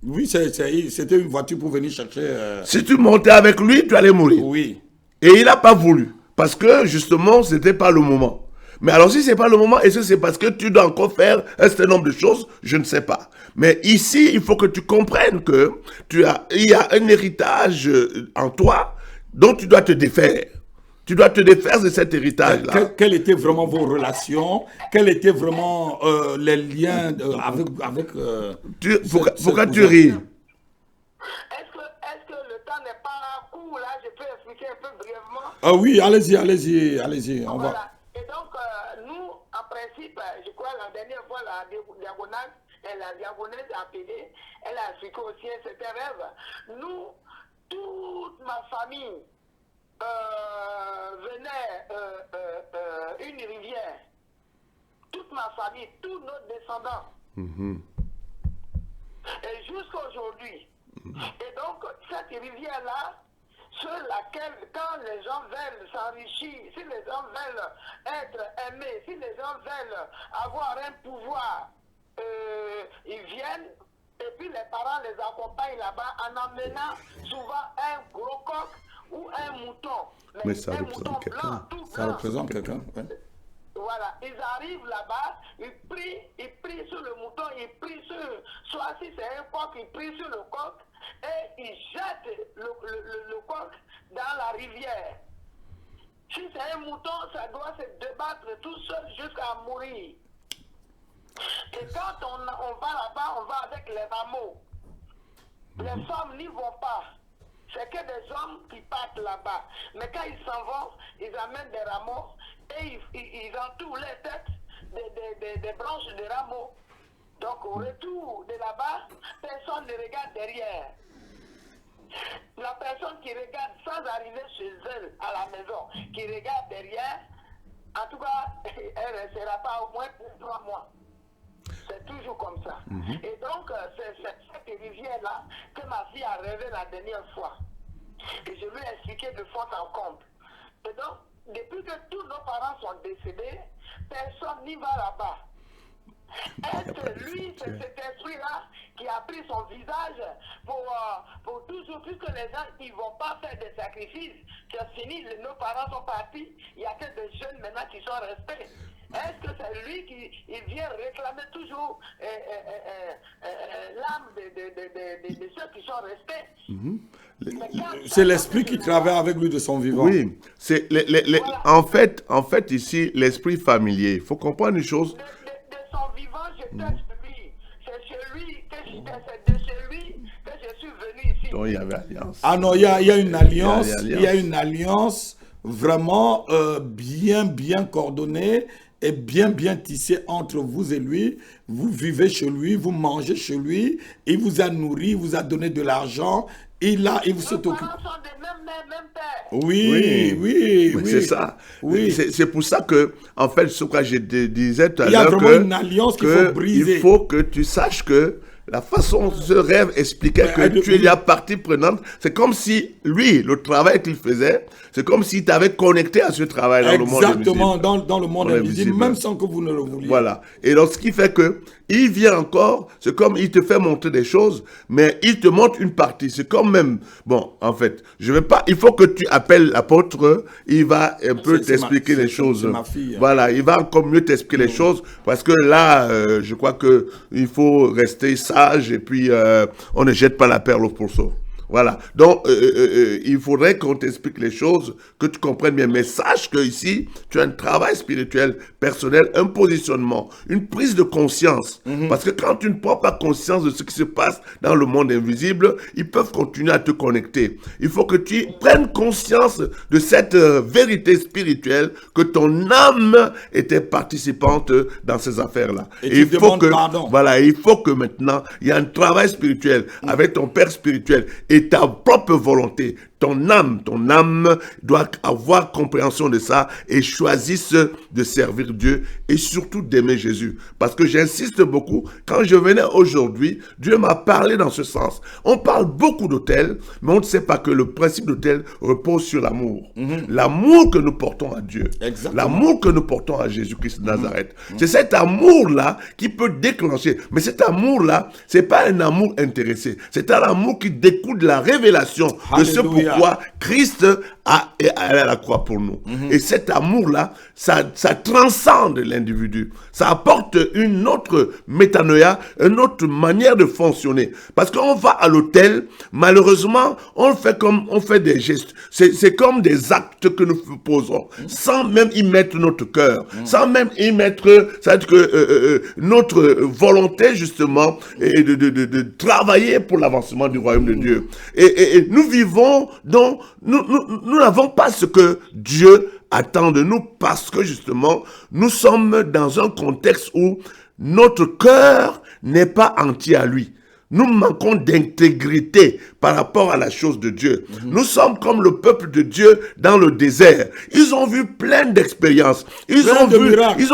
Oui, c'était une voiture pour venir chercher. Si tu montais avec lui, tu allais mourir. Oui. Et il n'a pas voulu. Parce que, justement, ce n'était pas le moment. Mais alors, si ce n'est pas le moment, est-ce que c'est parce que tu dois encore faire un certain nombre de choses? Je ne sais pas. Mais ici, il faut que tu comprennes que il y a un héritage en toi dont tu dois te défaire. Tu dois te défaire de cet héritage-là. Quelles étaient vraiment vos relations? Quels étaient vraiment les liens avec Pourquoi tu ris? Est-ce que le temps n'est pas court là? Je peux expliquer un peu brièvement? Ah oui, allez-y, on va. Et donc, nous, en principe, je crois la dernière fois, la diagonale a appelé, elle a expliqué aussi un certain rêve. Nous, toute ma famille venait une rivière. Toute ma famille, tous nos descendants. Et jusqu'à aujourd'hui. Et donc, cette rivière-là, sur laquelle, quand les gens veulent s'enrichir, si les gens veulent être aimés, si les gens veulent avoir un pouvoir, ils viennent, et puis les parents les accompagnent là-bas en amenant souvent un gros coq ou un mouton. Mais ça un représente mouton quelqu'un. blanc, tout Ça blanc. représente quelqu'un, ouais. Voilà, ils arrivent là-bas, ils prient sur le mouton, ils prient sur, soit si c'est un coq, ils prient sur le coq, et ils jettent le coq dans la rivière. Si c'est un mouton, ça doit se débattre tout seul jusqu'à mourir. Et quand on va là-bas, on va avec les rameaux. Les femmes n'y vont pas. C'est que des hommes qui partent là-bas. Mais quand ils s'en vont, ils amènent des rameaux et ils entourent les têtes des branches de rameaux. Donc au retour de là-bas, personne ne regarde derrière. La personne qui regarde sans arriver chez elle à la maison, qui regarde derrière, en tout cas, elle ne restera pas au moins pour 3 mois. C'est toujours comme ça. Et donc, c'est cette rivière-là que ma fille a rêvé la dernière fois. Et je lui ai expliqué de fond en comble. Et donc, depuis que tous nos parents sont décédés, personne n'y va là-bas. Est-ce lui, c'est cet esprit-là qui a pris son visage pour toujours, puisque les gens ils ne vont pas faire des sacrifices, c'est fini, nos parents sont partis, il n'y a que des jeunes maintenant qui sont restés. Est-ce que c'est lui qui vient réclamer toujours l'âme de ceux qui sont restés? C'est l'esprit qui travaille avec lui de son vivant. Oui, c'est en fait ici l'esprit familier. Il faut comprendre une chose. De son vivant, je teste lui. C'est celui que je suis venu ici. Donc il y avait alliance. Ah non, il y a une alliance. Il Il y a une alliance vraiment bien coordonnée et bien tissée entre vous et lui. Vous vivez chez lui, vous mangez chez lui, il vous a nourri, il vous a donné de l'argent. Il vous s'est occupé. Nos parents sont des mêmes pères. Oui. C'est ça. Oui. C'est pour ça que, en fait, ce que je te disais tout à Il y a l'heure, vraiment une alliance qu'il faut briser. il faut que tu saches que la façon dont ce rêve expliquait que tu es la partie prenante, c'est comme si lui, le travail qu'il faisait, c'est comme s'il t'avait connecté à ce travail dans le monde invisible. Exactement, dans le monde invisible, même sans que vous ne le vouliez. Voilà. Et donc, ce qui fait que il vient encore, c'est comme il te fait montrer des choses, mais il te montre une partie. C'est comme même, bon, en fait, je vais pas, il faut que tu appelles l'apôtre, il va un peu t'expliquer les choses. C'est ma fille. Voilà, il va encore mieux t'expliquer les choses, parce que là, je crois que il faut rester sage et puis on ne jette pas la perle au pourceau. Voilà. Donc, il faudrait qu'on t'explique les choses, que tu comprennes bien. Mais sache que ici, tu as un travail spirituel, personnel, un positionnement, une prise de conscience. Parce que quand tu ne prends pas conscience de ce qui se passe dans le monde invisible, ils peuvent continuer à te connecter. Il faut que tu prennes conscience de cette vérité spirituelle, que ton âme était participante dans ces affaires-là. Et il faut que, pardon. Voilà, il faut que maintenant, il y a un travail spirituel avec ton Père spirituel et ta propre volonté. Ton âme doit avoir compréhension de ça et choisisse de servir Dieu et surtout d'aimer Jésus. Parce que j'insiste beaucoup, quand je venais aujourd'hui, Dieu m'a parlé dans ce sens. On parle beaucoup d'autel, mais on ne sait pas que le principe d'autel repose sur l'amour. L'amour que nous portons à Dieu. L'amour que nous portons à Jésus-Christ de Nazareth. C'est cet amour-là qui peut déclencher. Mais cet amour-là, c'est pas un amour intéressé. C'est un amour qui découle de la révélation de ce pourquoi Christ est allé à la croix pour nous. Et cet amour-là, ça transcende l'individu. Ça apporte une autre métanoïa, une autre manière de fonctionner. Parce qu'on va à l'hôtel, malheureusement, on fait des gestes. C'est comme des actes que nous posons, sans même y mettre notre cœur, sans même y mettre, c'est-à-dire que notre volonté, justement, et de travailler pour l'avancement du royaume de Dieu. Et nous vivons dans, nous n'avons pas ce que Dieu attend de nous, parce que justement, nous sommes dans un contexte où notre cœur n'est pas entier à lui. Nous manquons d'intégrité par rapport à la chose de Dieu. Nous sommes comme le peuple de Dieu dans le désert. Ils ont vu plein d'expériences. Ils ont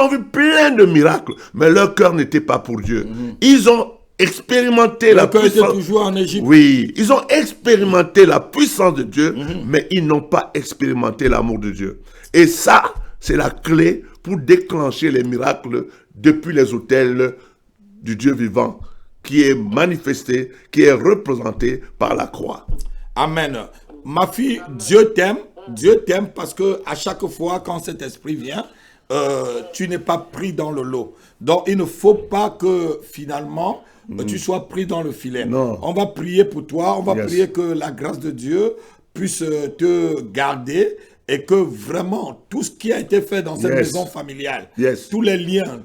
vu plein de miracles. Mais leur cœur n'était pas pour Dieu. Ils ont expérimenté la puissance. Toujours en Égypte. Oui, ils ont expérimenté la puissance de Dieu, mais ils n'ont pas expérimenté l'amour de Dieu. Et ça, c'est la clé pour déclencher les miracles depuis les autels du Dieu vivant, qui est manifesté, qui est représenté par la croix. Amen. Ma fille, Dieu t'aime. Dieu t'aime parce que à chaque fois quand cet esprit vient, tu n'es pas pris dans le lot. Donc il ne faut pas que finalement tu sois pris dans le filet. Non. On va prier pour toi. On va prier que la grâce de Dieu puisse te garder et que vraiment tout ce qui a été fait dans cette maison familiale, tous les liens,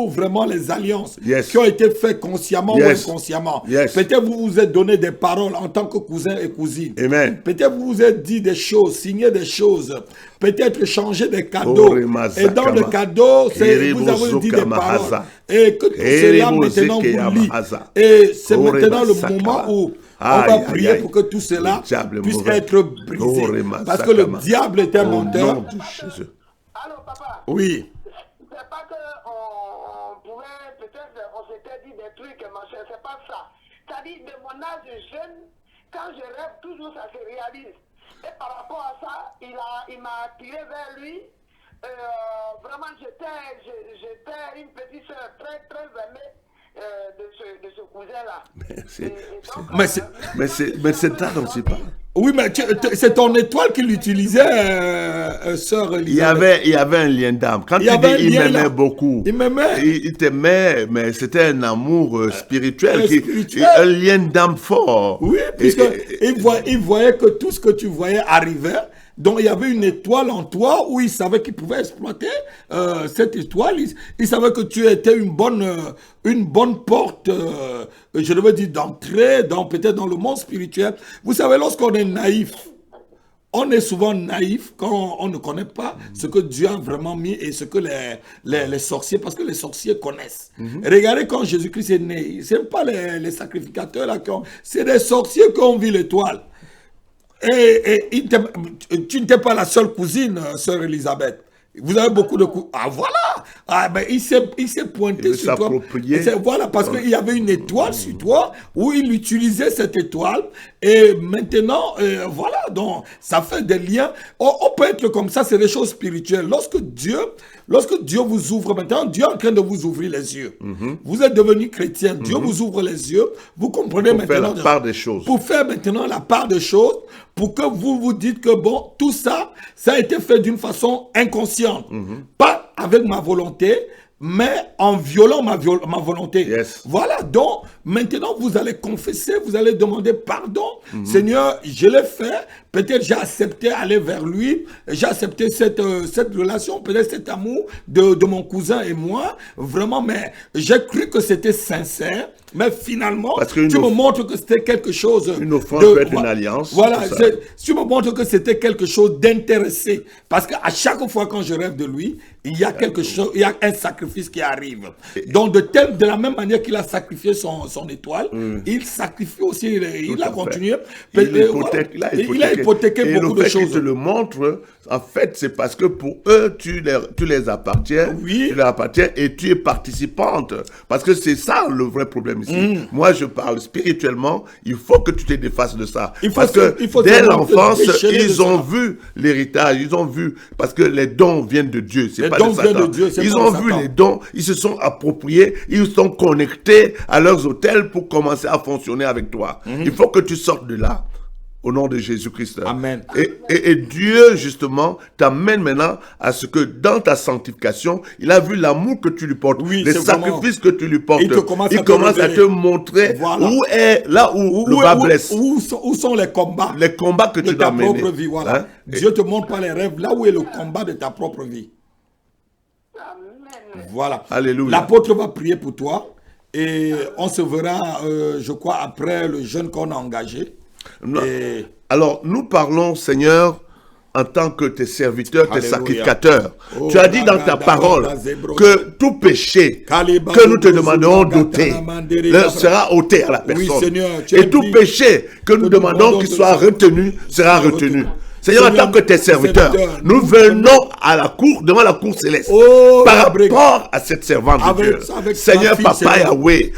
vraiment les alliances qui ont été faites consciemment ou inconsciemment. Peut-être vous vous êtes donné des paroles en tant que cousin et cousine. Peut-être vous vous êtes dit des choses, signé des choses. Peut-être changer des cadeaux. Et dans le cadeau, vous avez dit des paroles. Et que tout cela maintenant vous lie. Et c'est maintenant le moment où on va prier pour que tout cela puisse être brisé. Parce que le diable est un menteur. Allô, papa? Oui. C'est pas qu'on pouvait, peut-être, on s'était dit des trucs, machin, c'est pas ça. C'est-à-dire, de mon âge jeune, quand je rêve, toujours ça se réalise. Et par rapport à ça, il m'a attiré vers lui. Vraiment, j'étais une petite soeur très, très aimée de ce cousin-là. Mais c'est ça dont tu parles. Oui, mais c'est ton étoile qu'il utilisait, sœur Elisabeth. Il y avait un lien d'âme. Quand il dit il m'aimait beaucoup, il m'aimait. Il t'aimait, mais c'était un amour spirituel, un lien d'âme fort. Oui, puisqu'il voyait que tout ce que tu voyais arrivait. Donc il y avait une étoile en toi où il savait qu'il pouvait exploiter cette étoile. Il savait que tu étais une bonne porte, je devais dire d'entrée, peut-être dans le monde spirituel. Vous savez, lorsqu'on est naïf, on est souvent naïf quand on ne connaît pas ce que Dieu a vraiment mis et ce que les sorciers, parce que les sorciers connaissent. Regardez quand Jésus-Christ est né, ce n'est pas les sacrificateurs là, c'est des sorciers qui ont vu l'étoile. Et tu n'étais pas la seule cousine, sœur Elisabeth. Vous avez beaucoup de cousines. Ah voilà. Ah, ben, il s'est pointé sur toi. Voilà, parce qu'il y avait une étoile sur toi où il utilisait cette étoile. Et maintenant, voilà, donc ça fait des liens. On peut être comme ça, c'est des choses spirituelles. Lorsque Dieu vous ouvre maintenant, Dieu est en train de vous ouvrir les yeux. Vous êtes devenu chrétien, Dieu vous ouvre les yeux. Vous comprenez pour maintenant. Faire la part des choses. Pour faire maintenant la part des choses, pour que vous vous dites que bon, tout ça, ça a été fait d'une façon inconsciente. Pas avec ma volonté, mais en violant ma volonté. Voilà, donc maintenant vous allez confesser, vous allez demander pardon. Seigneur, je l'ai fait, peut-être j'ai accepté aller vers lui, j'ai accepté cette relation, peut-être cet amour de mon cousin et moi, vraiment, mais j'ai cru que c'était sincère, mais finalement, tu me montres que c'était quelque chose... Une offense peut être une alliance. Voilà, tu me montres que c'était quelque chose d'intéressé, parce qu'à chaque fois quand je rêve de lui, il y a quelque chose, il y a un sacrifice qui arrive. Donc de la même manière qu'il a sacrifié son étoile, il sacrifie aussi, il a continué. Il a hypothéqué beaucoup de choses. Et le fait qu'il te le montre, en fait, c'est parce que pour eux, tu les appartiens, tu leur appartiens et tu es participante. Parce que c'est ça le vrai problème ici. Moi, je parle spirituellement, il faut que tu te défasses de ça. Parce que dès l'enfance, ils ont vu l'héritage, ils ont vu, parce que les dons viennent de Dieu, c'est pas de Satan. Ils ont vu les dons, ils se sont appropriés, ils sont connectés à leurs hôtels pour commencer à fonctionner avec toi. Il faut que tu sortes de là. Au nom de Jésus-Christ. Amen. Et Dieu, justement, t'amène maintenant à ce que dans ta sanctification, il a vu l'amour que tu lui portes, Oui, les c'est sacrifices que tu lui portes. Il commence à te te montrer voilà. où est là où le bas blesse. Où sont les combats? Les combats que de tu dois ta mener. propre vie, voilà. Hein? Dieu te montre par les rêves là où est le combat de ta propre vie. Amen. Voilà. Alléluia. L'apôtre va prier pour toi et on se verra, je crois, après le jeûne qu'on a engagé. Et Alors, nous parlons, Seigneur, en tant que tes serviteurs, tes Alléluia. sacrificateurs. Oh, Tu as dit dans ta parole que tout péché que nous te demandons d'ôter sera ôté à la personne. Oui, Seigneur, tu as et tout dit péché que nous demandons qu'il soit retenu sera retenu. Seigneur, en tant que tes serviteurs, nous venons à la cour, devant la cour céleste, Oh, par rapport à cette servante de Dieu. Seigneur, Papa Yahweh,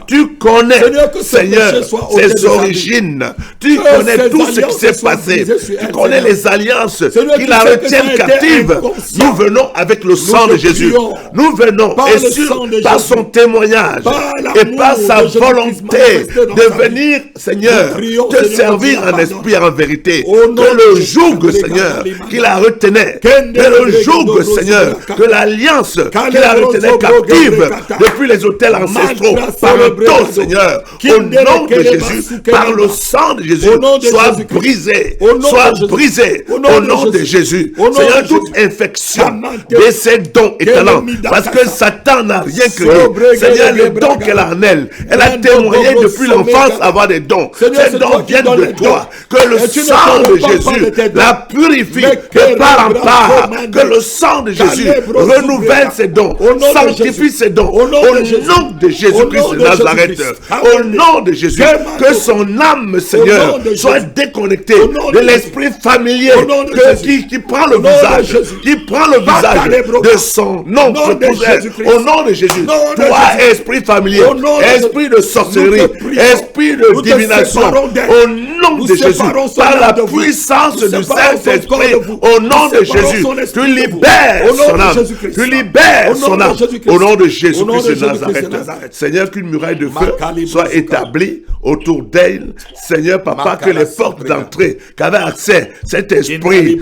tu connais, Seigneur, ses origines, tu connais tout ce qui s'est passé, tu connais les alliances qui la retiennent captive. Nous venons avec le sang de Jésus. Nous venons, et par son témoignage, et par sa volonté de venir, Seigneur, te servir en esprit et en vérité. Que le joug, Seigneur, qui la retenait, que le joug, Seigneur, que l'alliance qui la retenait captive depuis les autels ancestraux, par le dos, Seigneur, au nom de Jésus, par le sang de Jésus, soit brisé, au nom de Jésus. Seigneur, toute infection de ses dons et talents, parce que Satan n'a rien créé. Seigneur, les dons qu'elle a en elle, elle a témoigné depuis l'enfance avoir des dons. Ces dons viennent de toi. Que le sang de Jésus la purifie de part en part, que le sang de Jésus renouvelle ses dons, sanctifie ses dons, au nom de Jésus-Christ de Nazareth, au nom de Jésus, que son âme, Seigneur, soit déconnectée de l'esprit familier qui prend le visage, de son oncle, au nom de Jésus. Toi, esprit familier, esprit de sorcellerie, esprit de divination, au nom de Jésus, par la puissance du Saint-Esprit, au nom de Jésus, tu libères son âme, tu libères son âme, au nom de Jésus-Christ de Nazareth. Seigneur, qu'une muraille de feu soit établie autour d'elle. Seigneur, Papa, que les portes d'entrée qu'avait accès cet esprit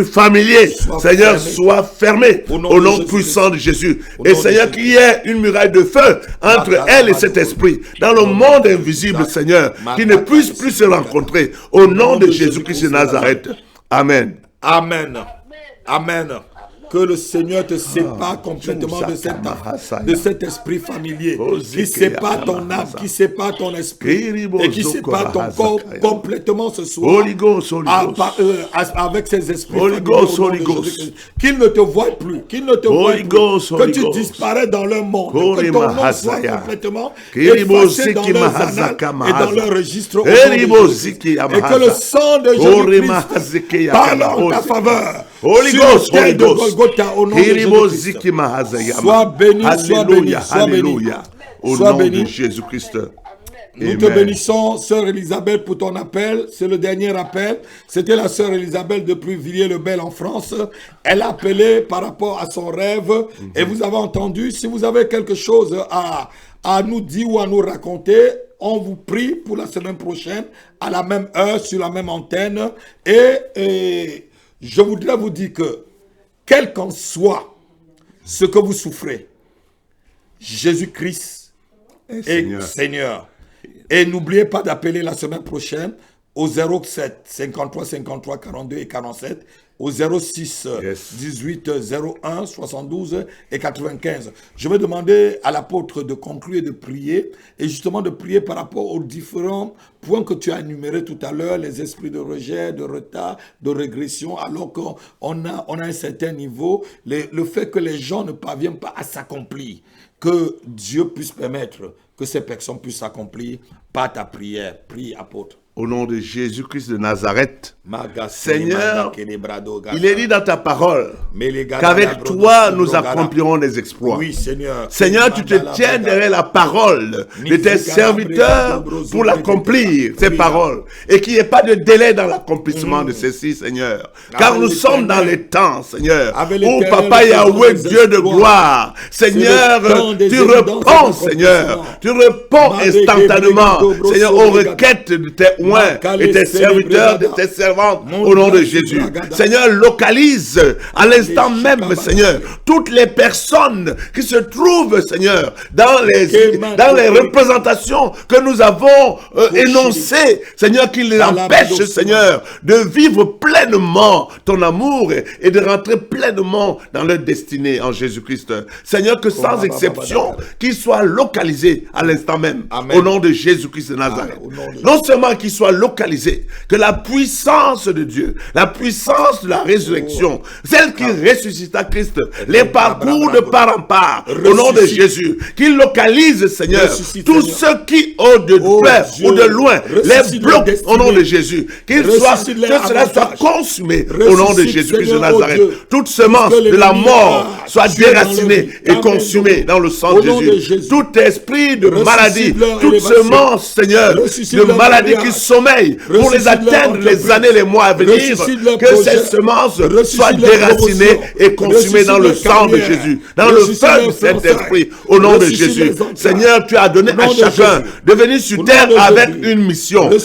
familier, Seigneur, soient fermées au nom puissant de Jésus. Et Seigneur, qu'il y ait une muraille de feu entre elle et cet esprit dans le monde invisible, Seigneur, qui ne puisse plus se rencontrer au nom de Jésus-Christ de Nazareth. Amen. Amen. Amen. Que le Seigneur te sépare complètement de cet esprit familier, qui sépare ton âme, qui sépare ton esprit, et qui sépare ton corps complètement ce soir, avec ces esprits familiers, qu'ils ne te voient plus, qu'ils ne te voient plus, que tu disparais dans leur monde, que ton nom soit complètement effacé dans leurs annales et dans leur registre, et que le sang de Jésus-Christ parle en ta faveur. Holy Ghost, Holy Ghost. Au nom de Jésus-Christ. Sois béni, sois béni, sois béni. Au nom de Jésus-Christ. Nous te bénissons, sœur Elisabeth, pour ton appel. C'est le dernier appel. C'était la sœur Elisabeth depuis Villiers-le-Bel en France. Elle a appelé par rapport à son rêve. Et vous avez entendu, si vous avez quelque chose à nous dire ou à nous raconter, on vous prie pour la semaine prochaine, à la même heure, sur la même antenne. Et je voudrais vous dire que, quel qu'en soit ce que vous souffrez, Jésus-Christ est Seigneur. Et n'oubliez pas d'appeler la semaine prochaine au 07 53 53 42 et 47, au 06 18 01 72 et 95. Je vais demander à l'apôtre de conclure et de prier, et justement de prier par rapport aux différents points que tu as énumérés tout à l'heure, les esprits de rejet, de retard, de régression, alors qu'on a un certain niveau, le fait que les gens ne parviennent pas à s'accomplir, que Dieu puisse permettre que ces personnes puissent s'accomplir par ta prière. Prie, apôtre. Au nom de Jésus-Christ de Nazareth, Seigneur, il est dit dans ta parole qu'avec toi, nous accomplirons des exploits. Oui, Seigneur. Seigneur, tu te tiens derrière la parole de tes serviteurs pour l'accomplir, ces paroles. Et qu'il n'y ait pas de délai dans l'accomplissement de ceci, Seigneur. Car nous sommes dans les temps, Seigneur, où Papa Yahweh, Dieu de gloire, Seigneur, tu réponds, Seigneur. Tu réponds instantanément, Seigneur, aux requêtes de tes oints et tes serviteurs, de tes servantes, au nom de Jésus. Seigneur, localise à l'instant même, Seigneur, toutes les personnes qui se trouvent, Seigneur, dans les représentations que nous avons énoncées, Seigneur, qui les empêchent, Seigneur, de vivre pleinement ton amour et de rentrer pleinement dans leur destinée en Jésus-Christ. Seigneur, que sans exception, qu'ils soient localisés à l'instant même, au nom de Jésus-Christ de Nazareth. Non seulement qu'ils soient localisés, que la puissance de Dieu, la puissance de la résurrection, celle qui ressuscita Christ, les parcours de part en part, au nom de Jésus, qu'ils localisent, Seigneur, tous ceux qui, de près ou de loin, les bloquent au nom de Jésus, que cela soit consumé au nom de Jésus-Christ de Nazareth. Toute semence de la mort soit déracinée et consumée dans le sang de Jésus. Tout esprit de maladie, toute semence, Seigneur, de maladie qui sommeille pour les atteindre les années, les mois à venir, que ces semences soient déracinées et consumées dans le sang de Jésus, dans le feu de cet esprit, au nom de Jésus. Seigneur, tu as donné à chacun de venir sur terre avec une mission. Que,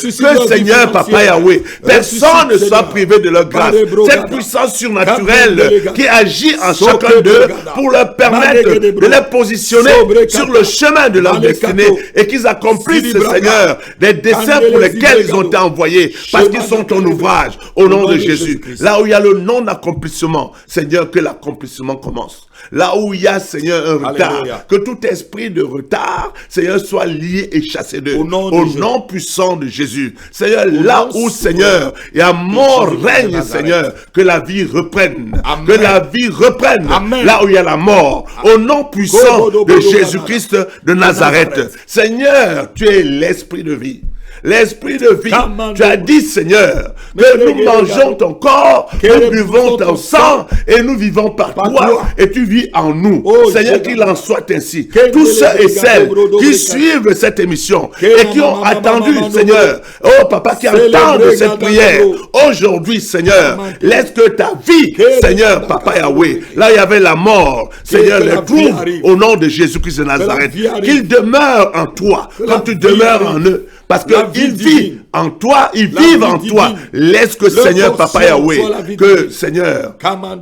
Seigneur, Papa Yahweh, personne ne soit privé de leur grâce. Cette puissance surnaturelle qui agit en chacun d'eux pour leur permettre de les positionner sur le chemin de leur destinée et qu'ils accomplissent, Seigneur, des desseins pour lesquels ils ont été envoyés parce qu'ils sont ton ouvrage, au nom de Jésus. Là où il y a le non-accomplissement, Seigneur, que l'accomplissement commence. Là où il y a, Seigneur, un retard, que tout esprit de retard, Seigneur, soit lié et chassé d'eux. Au nom puissant de Jésus. Seigneur, là où, Seigneur, il y a mort règne, Seigneur, que la vie reprenne. Amen. Que la vie reprenne. Amen. Là où il y a la mort. Au nom puissant de Jésus-Christ de Nazareth. Seigneur, tu es l'esprit de vie. L'esprit de vie. Tu as dit, Seigneur, que nous mangeons ton corps, nous buvons ton sang et nous vivons par toi et tu vis en nous. Seigneur, qu'il en soit ainsi. Tous ceux et celles qui suivent cette émission et qui ont attendu, Seigneur, oh Papa, qui entendent cette prière, aujourd'hui, Seigneur, laisse que ta vie, Seigneur, Papa Yahweh, là il y avait la mort, Seigneur, les trouve au nom de Jésus-Christ de Nazareth. Qu'ils demeurent en toi, comme tu demeures en eux. Parce qu'ils vivent en toi, ils vivent en toi. Laisse que Seigneur, Papa Yahweh, que Seigneur,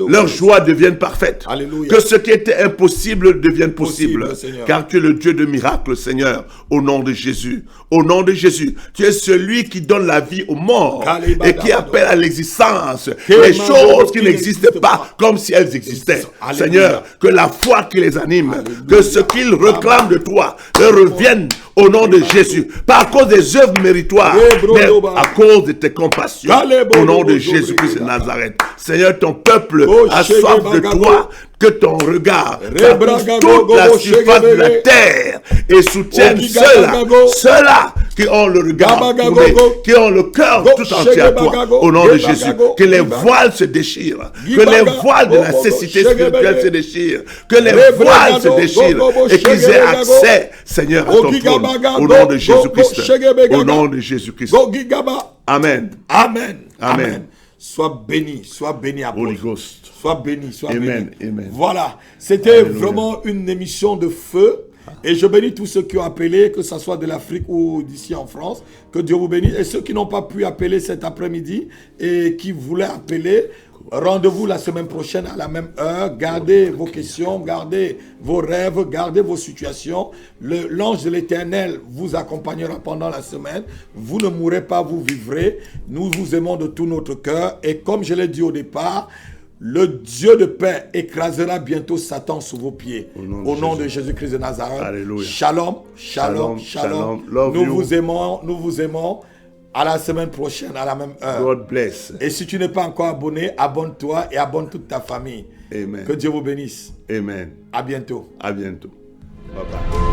leur joie devienne parfaite. Alléluia. Que ce qui était impossible devienne possible. Car tu es le Dieu de miracles, Seigneur, au nom de Jésus. Au nom de Jésus, tu es celui qui donne la vie aux morts et qui appelle à l'existence les choses qui n'existent pas comme si elles existaient. Alléluia. Seigneur, que la foi qui les anime, alléluia, que ce qu'ils réclament de toi leur revienne au nom de Jésus, pas à cause des œuvres méritoires, mais à cause de tes compassions, au nom de Jésus-Christ de Nazareth. Seigneur, ton peuple a soif de toi, que ton regard couvre toute la surface de la terre et soutienne ceux-là qui ont le regard tourné, qui ont le cœur tout entier à toi, au nom de Jésus. Que les voiles se déchirent, que les voiles de la cécité spirituelle se déchirent, que les voiles se déchirent et qu'ils aient accès, Seigneur, à ton trône, au nom de Jésus-Christ. Au nom de Jésus-Christ. Amen. Amen. Amen. Sois béni apôtre. Holy Ghost. Sois béni, sois Amen. béni. Amen. Voilà, c'était vraiment une émission de feu. Et je bénis tous ceux qui ont appelé, que ce soit de l'Afrique ou d'ici en France. Que Dieu vous bénisse. Et ceux qui n'ont pas pu appeler cet après-midi et qui voulaient appeler, rendez-vous la semaine prochaine à la même heure. Gardez vos questions, gardez vos rêves, gardez vos situations. L'ange de l'Éternel vous accompagnera pendant la semaine. Vous ne mourrez pas, vous vivrez. Nous vous aimons de tout notre cœur. Et comme je l'ai dit au départ, le Dieu de paix écrasera bientôt Satan sous vos pieds. Au nom de Jésus-Christ de Nazareth. Alléluia. Shalom, shalom, shalom. Nous vous aimons, nous vous aimons. À la semaine prochaine, à la même heure. God bless. Et si tu n'es pas encore abonné, abonne-toi et abonne toute ta famille. Amen. Que Dieu vous bénisse. Amen. À bientôt. À bientôt. Bye bye.